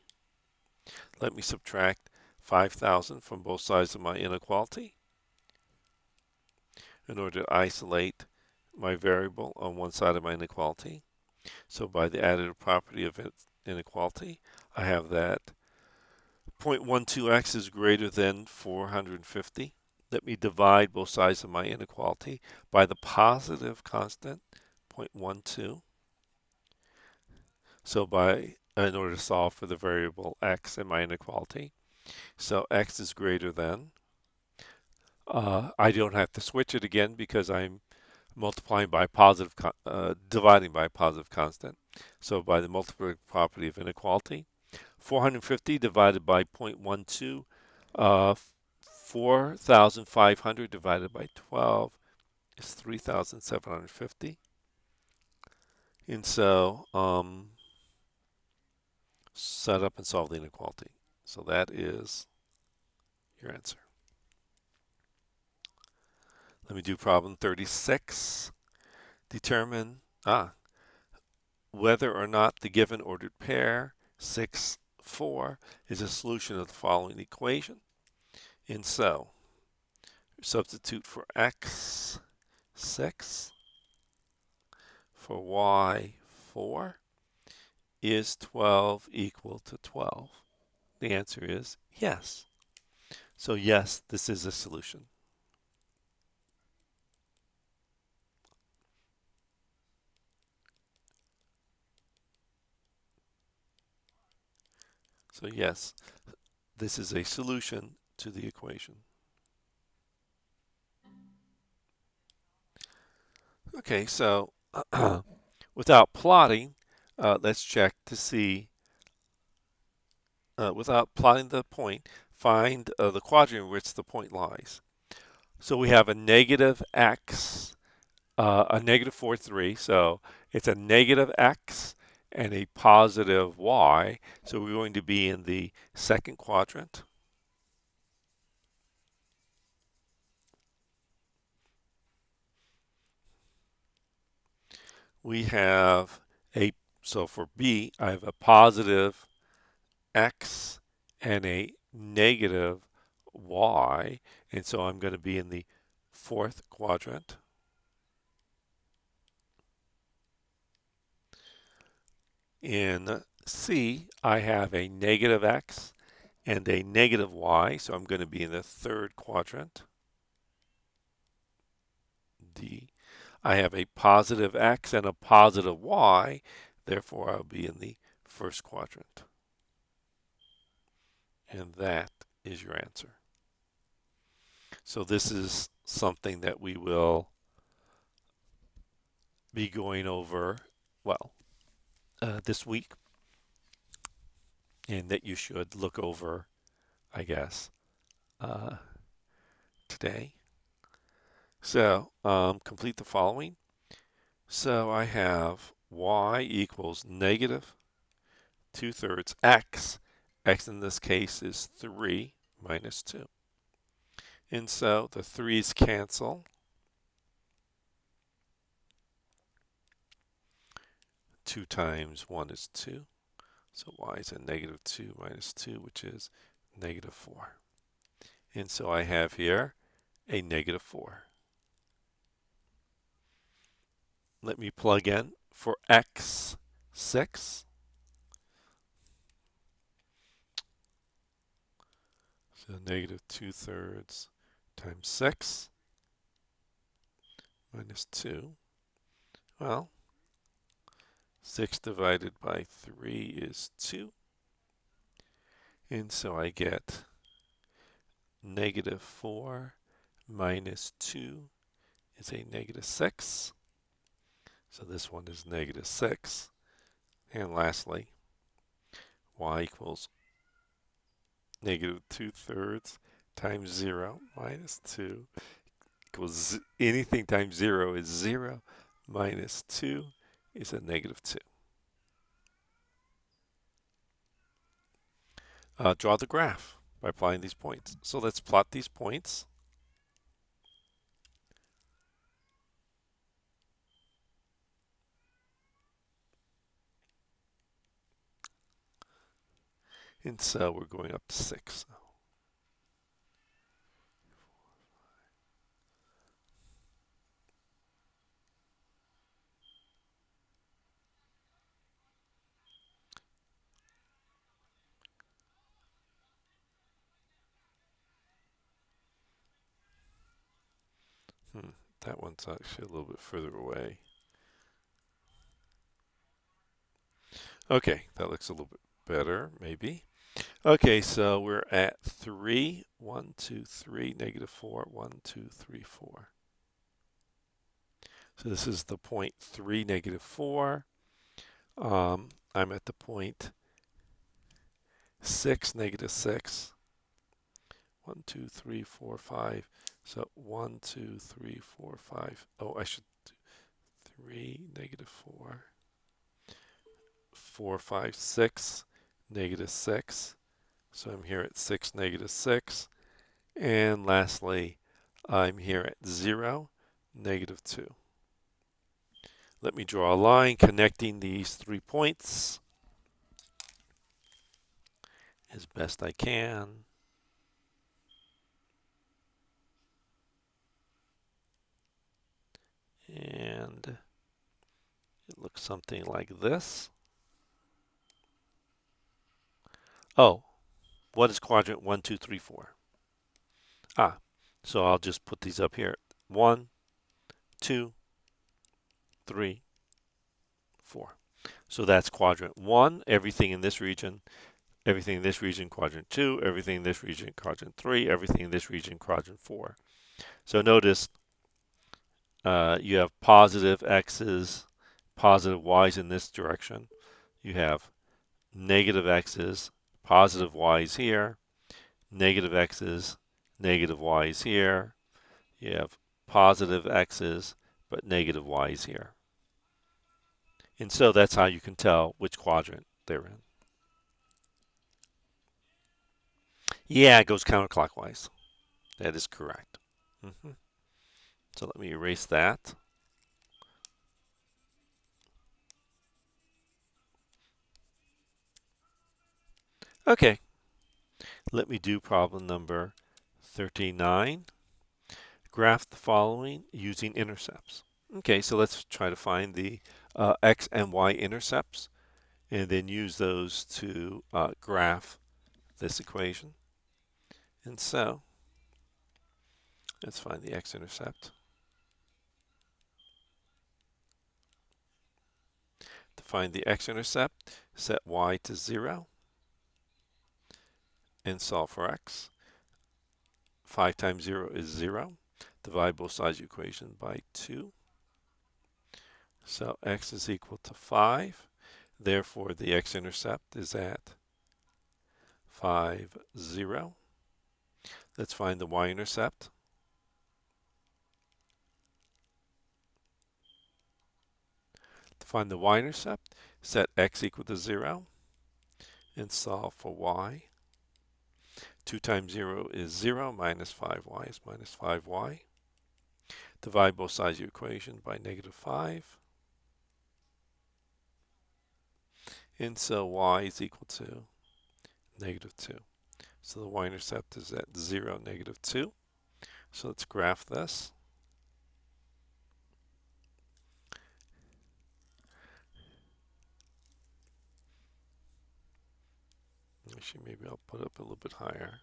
Let me subtract 5,000 from both sides of my inequality in order to isolate my variable on one side of my inequality. So by the additive property of inequality, I have that 0.12x is greater than 450. Let me divide both sides of my inequality by the positive constant 0.12. So in order to solve for the variable x in my inequality, so x is greater than. I don't have to switch it again because I'm multiplying by dividing by a positive constant. So by the multiplicative property of inequality, 450 divided by 0.12, 4,500 divided by 12 is 3,750. And so set up and solve the inequality. So that is your answer. Let me do problem 36. Determine whether or not the given ordered pair 6, 4 is a solution of the following equation. And so substitute for x 6 for y 4. Is 12 equal to 12? The answer is yes. So yes, this is a solution. So yes, this is a solution to the equation. Okay, so without plotting, let's check to see, without plotting the point, find the quadrant in which the point lies. So we have a negative x, a negative 4, 3, so it's a negative x and a positive y, so we're going to be in the second quadrant. We have so for B, I have a positive x and a negative y, and so I'm going to be in the fourth quadrant. In C, I have a negative x and a negative y, so I'm going to be in the third quadrant. D, I have a positive x and a positive y, therefore I'll be in the first quadrant. And that is your answer. So this is something that we will be going over, well, this week, and that you should look over, I guess, uh, today. So complete the following. So I have y equals negative 2/3 x. X in this case is 3 minus 2. And so the 3's cancel. 2 times 1 is 2. So y is a negative 2 minus 2, which is negative 4. And so I have here a negative 4. Let me plug in for x 6. So negative 2/3 times 6 minus 2. Well, 6 divided by 3 is 2. And so I get negative 4 minus 2 is a negative 6. So this one is negative 6. And lastly, y equals negative 2/3 times 0 minus 2 equals anything times 0 is 0 minus 2 is a negative 2. Draw the graph by applying these points. So let's plot these points. And so we're going up to 6. That one's actually a little bit further away. Okay, that looks a little bit better, maybe. Okay, so we're at 3, 1, 2, 3, negative 4, 1, 2, 3, 4. So this is the point 3, negative 4. I'm at the point 6, negative 6. 1, 2, 3, 4, 5. So 1, 2, 3, 4, 5. Oh, I should do 3, negative 4. 4, 5, 6, negative 6. So I'm here at 6, negative 6. And lastly, I'm here at 0, negative 2. Let me draw a line connecting these 3 points as best I can. And it looks something like this. Oh, what is quadrant 1, 2, 3, 4? So I'll just put these up here. 1, 2, 3, 4. So that's quadrant 1, everything in this region, everything in this region, quadrant 2, everything in this region, quadrant 3, everything in this region, quadrant 4. So notice you have positive x's, positive y's in this direction. You have negative x's, positive y's here, negative x's, negative y's here. You have positive x's, but negative y's here. And so that's how you can tell which quadrant they're in. Yeah, it goes counterclockwise. That is correct. So let me erase that. Okay, let me do problem number 39. Graph the following using intercepts. Okay, so let's try to find the x and y intercepts. and then use those to graph this equation. And so let's find the x-intercept. To find the x-intercept, set y to 0 and solve for x. 5 times 0 is 0. Divide both sides of the equation by 2. So x is equal to 5. Therefore, the x-intercept is at 5, 0. Let's find the y-intercept. To find the y-intercept, set x equal to 0 and solve for y. 2 times 0 is 0, minus 5y is minus 5y. Divide both sides of your equation by -5. And so y is equal to -2. So the y-intercept is at 0, -2. So let's graph this. Actually, maybe I'll put it up a little bit higher.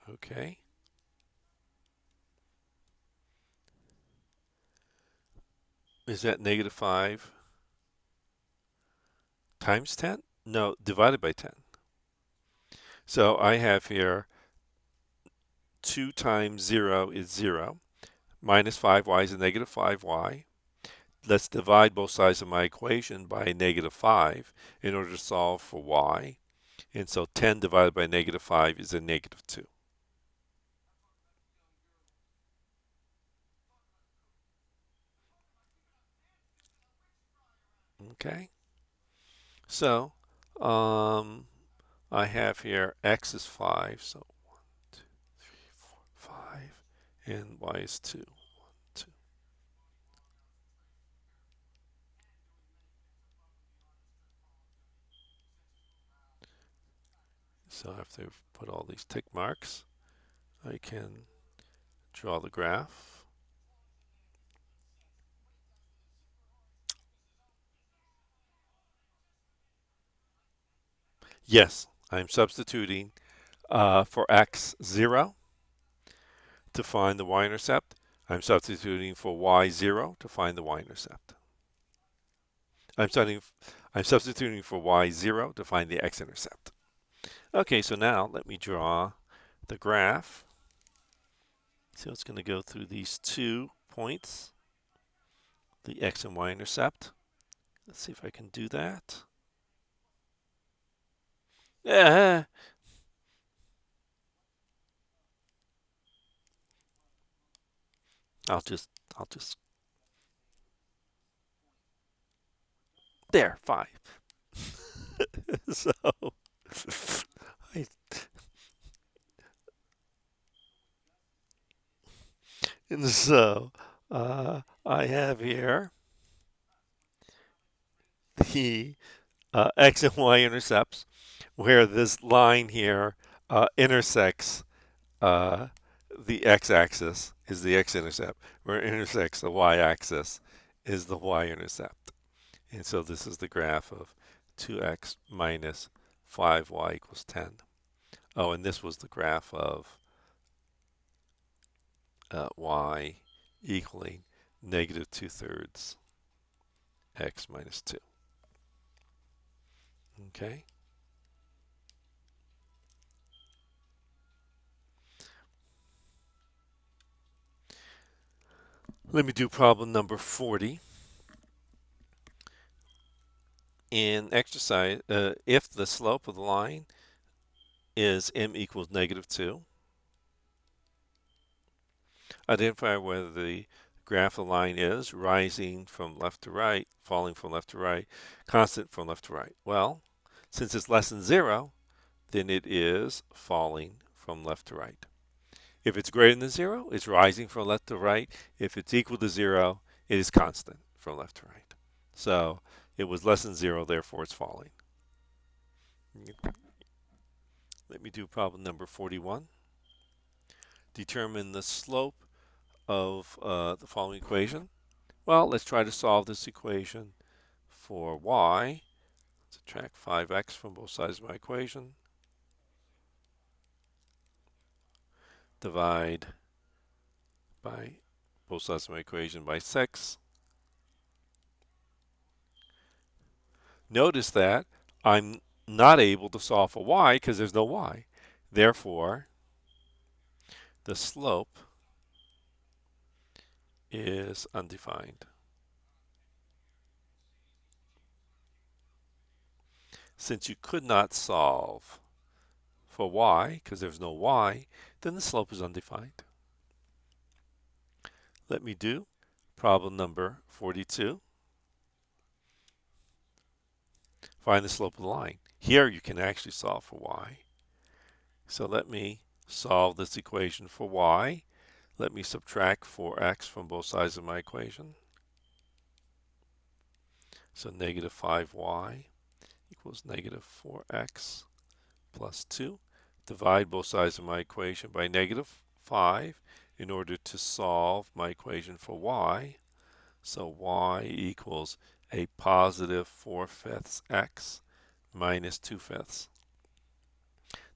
Okay. Is that -5 times 10? No, divided by 10. So I have here 2 times 0 is 0. Minus 5y is a -5y. Let's divide both sides of my equation by -5 in order to solve for y. And so 10 divided by -5 is a -2. Okay. So I have here x is 5. So 1, 2, 3, 4, 5. And y is 2. 1, 2. So after I've put all these tick marks, I can draw the graph. Yes, I'm substituting for x 0 to find the y-intercept. I'm substituting for y 0 to find the y-intercept. I'm, I'm substituting for y 0 to find the x-intercept. Okay, so now let me draw the graph. So it's going to go through these 2 points, the x and y-intercept. Let's see if I can do that. Yeah. I'll just there, 5. So I, and so I have here the x and y intercepts where this line here intersects uh, the x-axis is the x-intercept, where it intersects the y-axis is the y-intercept. And so this is the graph of 2x minus 5y equals 10. Oh, and this was the graph of y equaling -2/3 x minus 2. Okay. Let me do problem number 40. In exercise, if the slope of the line is m equals -2, identify whether the graph of the line is rising from left to right, falling from left to right, constant from left to right. Well, since it's less than 0, then it is falling from left to right. If it's greater than 0, it's rising from left to right. If it's equal to 0, it is constant from left to right. So it was less than 0, therefore it's falling. Let me do problem number 41. determine the slope of the following equation. Well, let's try to solve this equation for y. Subtract 5x from both sides of my equation. Divide by both sides of my equation by 6. Notice that I'm not able to solve for y because there's no y. Therefore, the slope is undefined. Since you could not solve for y because there's no y, then the slope is undefined. Let me do problem number 42. Find the slope of the line. Here you can actually solve for y. So let me solve this equation for y. Let me subtract 4x from both sides of my equation. So negative 5y equals negative 4x plus 2. Divide both sides of my equation by negative 5 in order to solve my equation for y. So y equals a positive 4/5 x minus 2/5.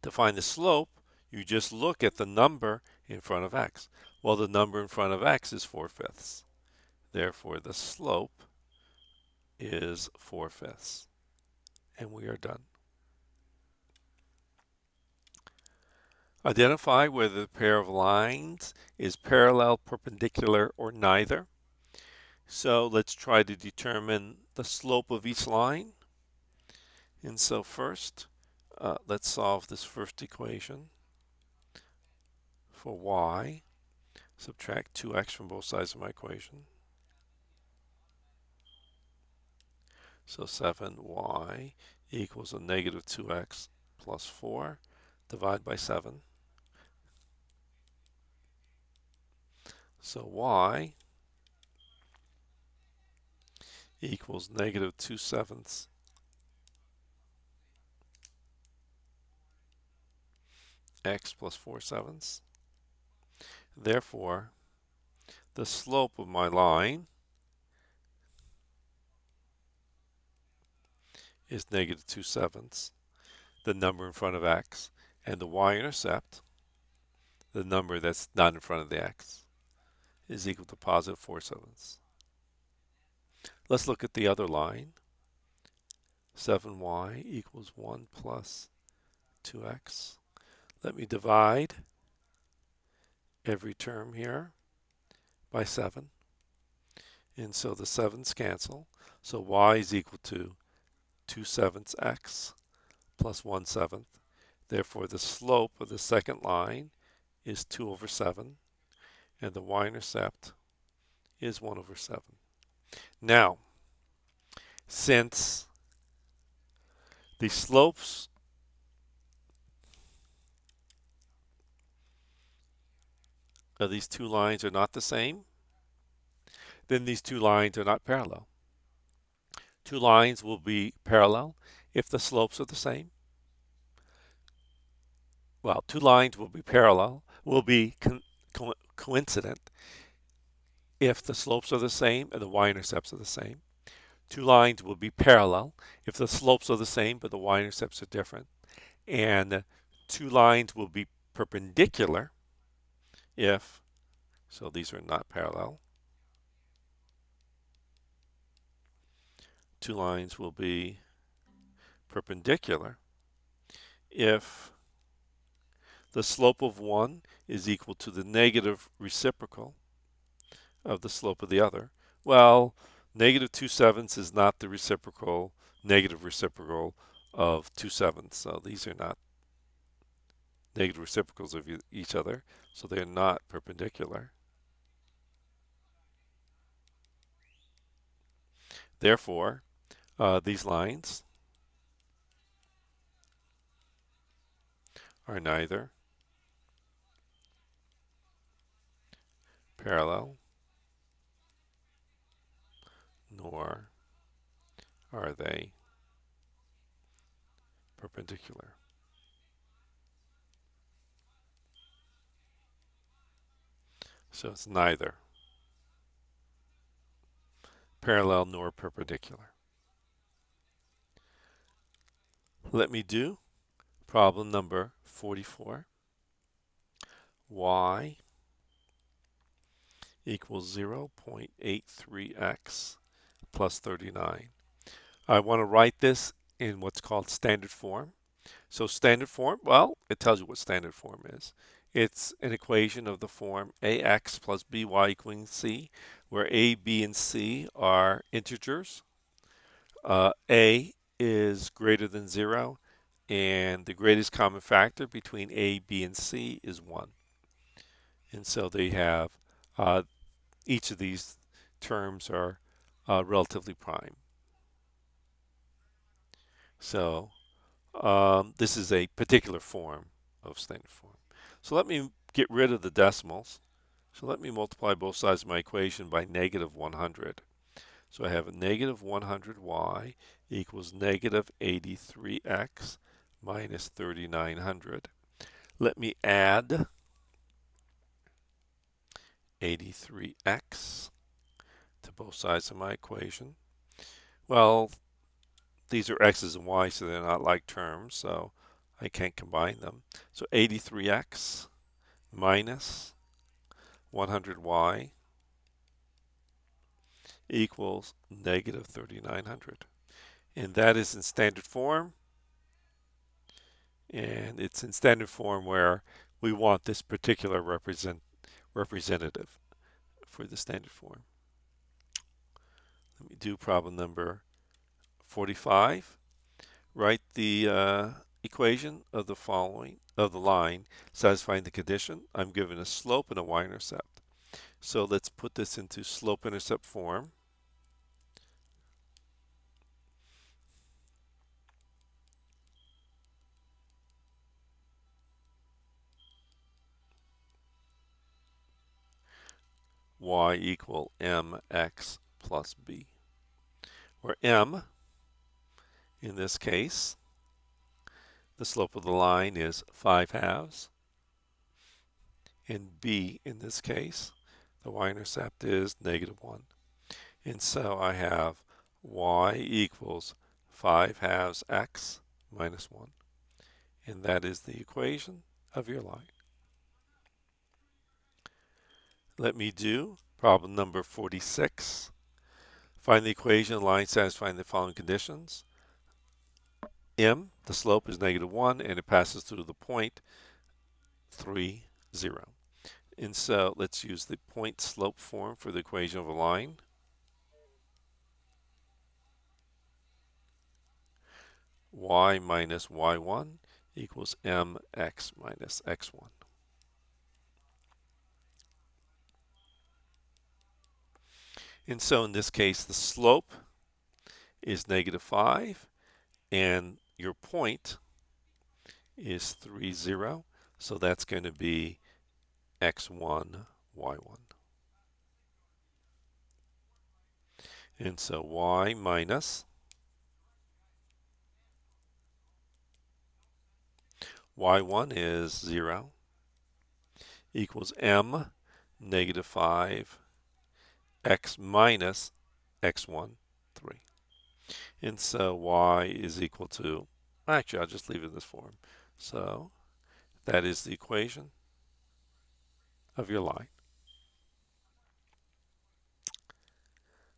To find the slope, you just look at the number in front of x. Well, the number in front of x is 4/5. Therefore, the slope is 4/5. And we are done. Identify whether the pair of lines is parallel, perpendicular, or neither. So let's try to determine the slope of each line. And so first, let's solve this first equation for y. Subtract 2x from both sides of my equation. So 7y equals a negative 2x plus 4. Divide by 7. So y equals negative 2/7 x plus 4/7. Therefore, the slope of my line is negative 2/7, the number in front of x, and the y-intercept, the number that's not in front of the x, is equal to positive 4/7. Let's look at the other line. 7y equals 1 plus 2x. Let me divide every term here by 7. And so the 7's cancel. So y is equal to 2/7 x plus 1/7. Therefore, the slope of the second line is 2/7, and the y-intercept is 1/7. Now, since the slopes of these two lines are not the same, then these two lines are not parallel. Two lines will be parallel if the slopes are the same. Well, two lines will be parallel, will be coincident if the slopes are the same and the y-intercepts are the same. Two lines will be parallel if the slopes are the same but the y-intercepts are different. And two lines will be perpendicular if, so these are not parallel. Two lines will be perpendicular if the slope of one is equal to the negative reciprocal of the slope of the other. Well, negative 2/7 is not the reciprocal, negative reciprocal of 2/7. So these are not negative reciprocals of each other, so they're not perpendicular. Therefore, these lines are neither parallel nor are they perpendicular. So it's neither parallel nor perpendicular. Let me do problem number 44. Y equals 0.83x plus 39. I want to write this in what's called standard form. So standard form, well, it tells you what standard form is. It's an equation of the form ax plus by equaling c, where a, b, and c are integers. A is greater than 0, and the greatest common factor between a, b, and c is 1. And so they have uh, each of these terms are relatively prime. So this is a particular form of standard form. So let me get rid of the decimals. So let me multiply both sides of my equation by negative 100. So I have a negative 100y equals negative 83x minus 3900. Let me add 83x to both sides of my equation. Well, these are x's and y's, so they're not like terms, so I can't combine them. So 83x minus 100y equals negative 3900. And that is in standard form. And it's in standard form where we want this particular representative for the standard form. Let me do problem number 45. Write the equation of the following of the line satisfying the condition. I'm given a slope and a y-intercept. So let's put this into slope-intercept form. Y equal mx plus b, where m, in this case, the slope of the line is 5/2, and b, in this case, the y-intercept is -1. And so I have y equals 5/2 x minus 1. And that is the equation of your line. Let me do problem number 46. Find the equation of the line satisfying the following conditions. M, the slope is -1, and it passes through the point 3, 0. And so let's use the point slope form for the equation of a line. Y minus y1 equals mx minus x1. And so in this case, the slope is -5, and your point is 3, 0. So that's going to be x1, y1. And so y minus y1 is 0 equals m -5 x minus x1, 3. And so y is equal to, actually I'll just leave it in this form. So that is the equation of your line.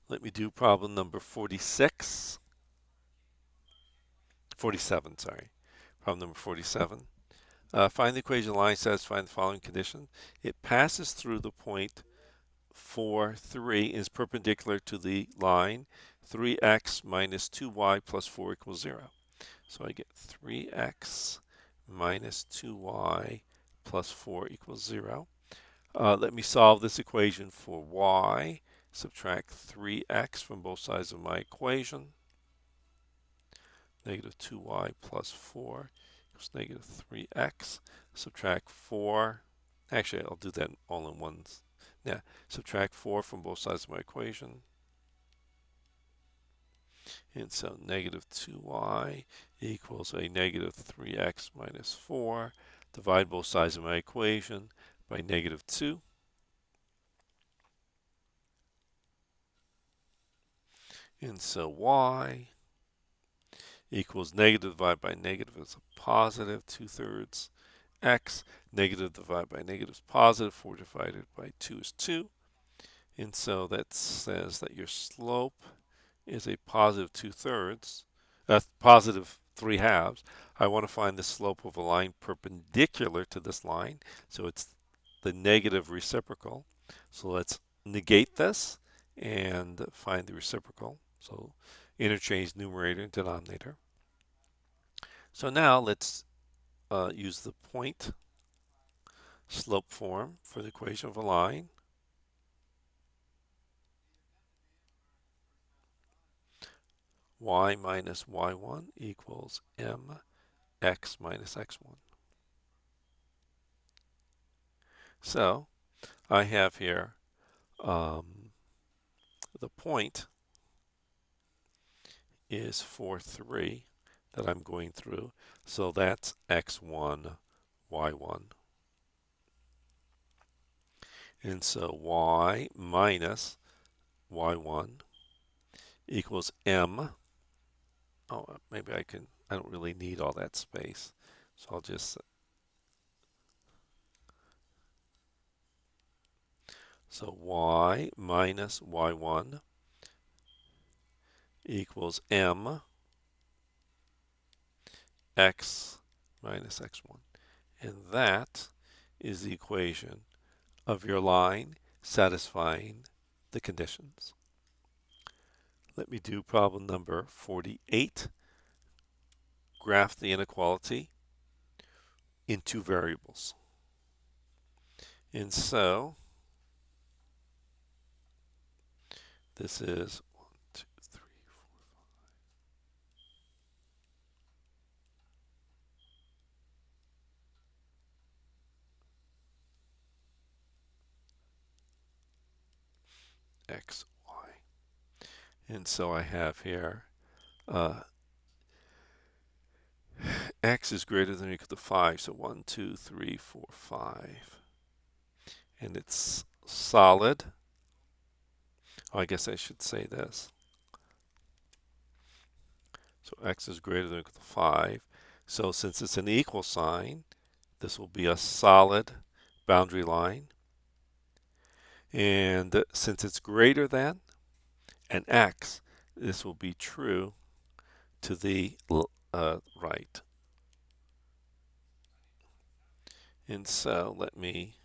Let me do problem number 47, sorry. Problem number 47. Find the equation of the line satisfying the following condition. It passes through the point 4, 3 is perpendicular to the line 3x minus 2y plus 4 equals 0. So I get 3x minus 2y plus 4 equals 0. Let me solve this equation for y. Subtract 3x from both sides of my equation. -2y plus 4 equals -3x. Subtract 4. Actually, I'll do that all in one. Yeah, subtract 4 from both sides of my equation. And so -2y equals a -3x minus 4. Divide both sides of my equation by -2. And so y equals negative divided by negative is a positive 2/3 x. Negative divided by negative is positive. 4 divided by 2 is 2. And so that says that your slope is a positive 2/3, positive 3/2. I want to find the slope of a line perpendicular to this line. So it's the negative reciprocal. So let's negate this and find the reciprocal. So interchange numerator and denominator. So now let's use the point slope form for the equation of a line. Y minus y1 equals mx minus x1. So I have here the point is 4, 3 that I'm going through. So that's x1, y1. And so y minus y1 equals m. Oh, maybe I don't really need all that space. So I'll just, so y minus y1 equals m x minus x1. And that is the equation of your line satisfying the conditions. Let me do problem number 48. Graph the inequality in two variables. And so this is 1, 2, 3, 4, x, y. And so I have here x is greater than or equal to 5. So 1, 2, 3, 4, 5. And it's solid. Oh, I guess I should say this. So x is greater than or equal to 5. So since it's an equal sign, this will be a solid boundary line. And since it's greater than an x, this will be true to the right. And so let me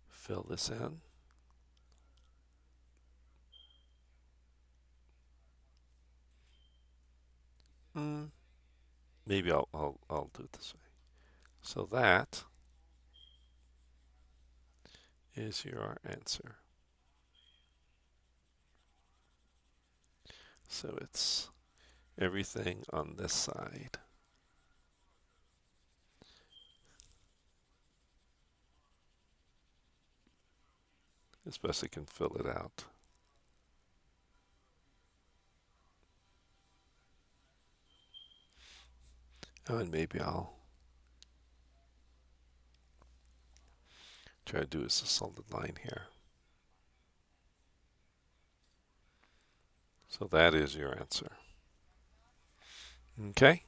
fill this in. Maybe I'll do it this way. So that is your answer. So it's everything on this side as best I can fill it out. Oh, and maybe I'll try to do this a solid line here. So that is your answer. Okay?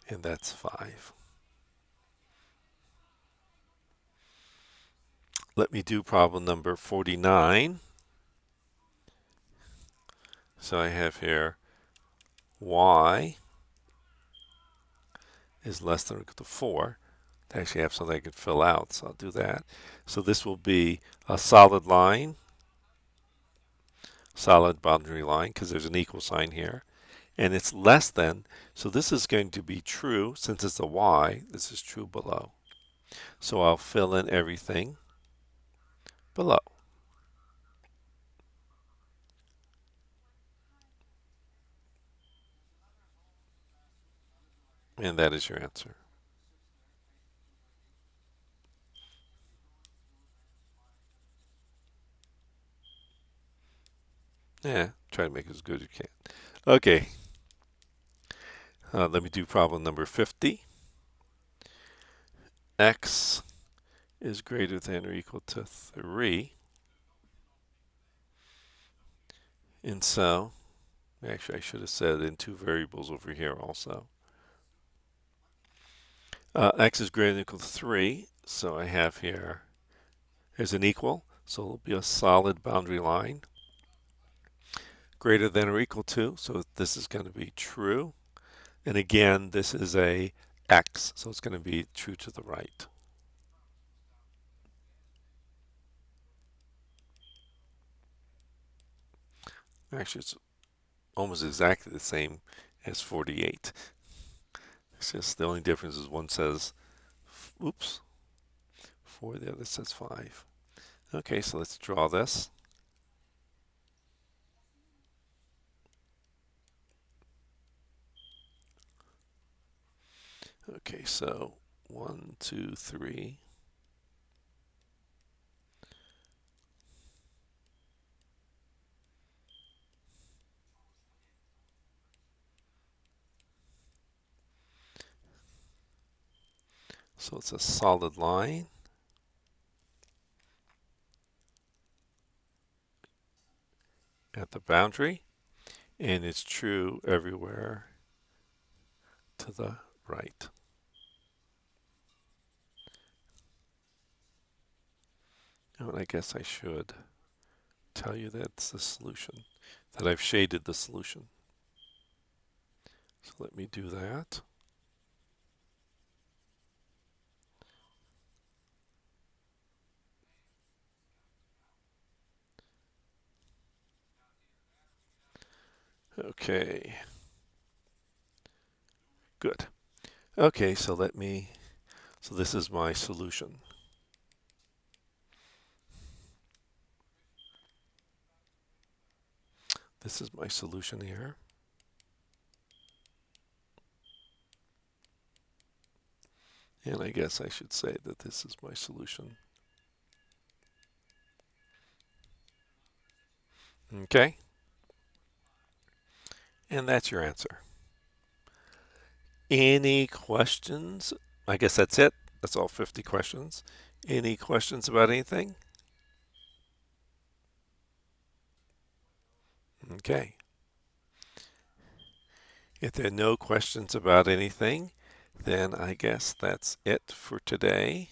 And that's 5. Let me do problem number 49. So I have here y is less than or equal to 4. I actually have something I can fill out, so I'll do that. So this will be a solid line, solid boundary line, because there's an equal sign here. And it's less than, so this is going to be true, since it's a y, this is true below. So I'll fill in everything below. And that is your answer. Yeah, try to make it as good as you can. Okay. Let me do problem number 50. X is greater than or equal to 3. And so, actually, I should have said in two variables over here also. X is greater than or equal to 3, so I have here, here's an equal, so it'll be a solid boundary line. Greater than or equal to, so this is going to be true. And again, this is a X, so it's going to be true to the right. Actually, it's almost exactly the same as 48. It's just the only difference is one says, oops, 4, the other says 5. Okay, so let's draw this. Okay, so 1, 2, 3. So it's a solid line. At the boundary, and it's true everywhere to the right. Oh, and I guess I should tell you that's the solution, that I've shaded the solution. So let me do that. Okay, good. Okay, so so this is my solution. This is my solution here. And I guess I should say that this is my solution. Okay, and that's your answer. Any questions? I guess that's it. That's all 50 questions. Any questions about anything? Okay. If there are no questions about anything, then I guess that's it for today.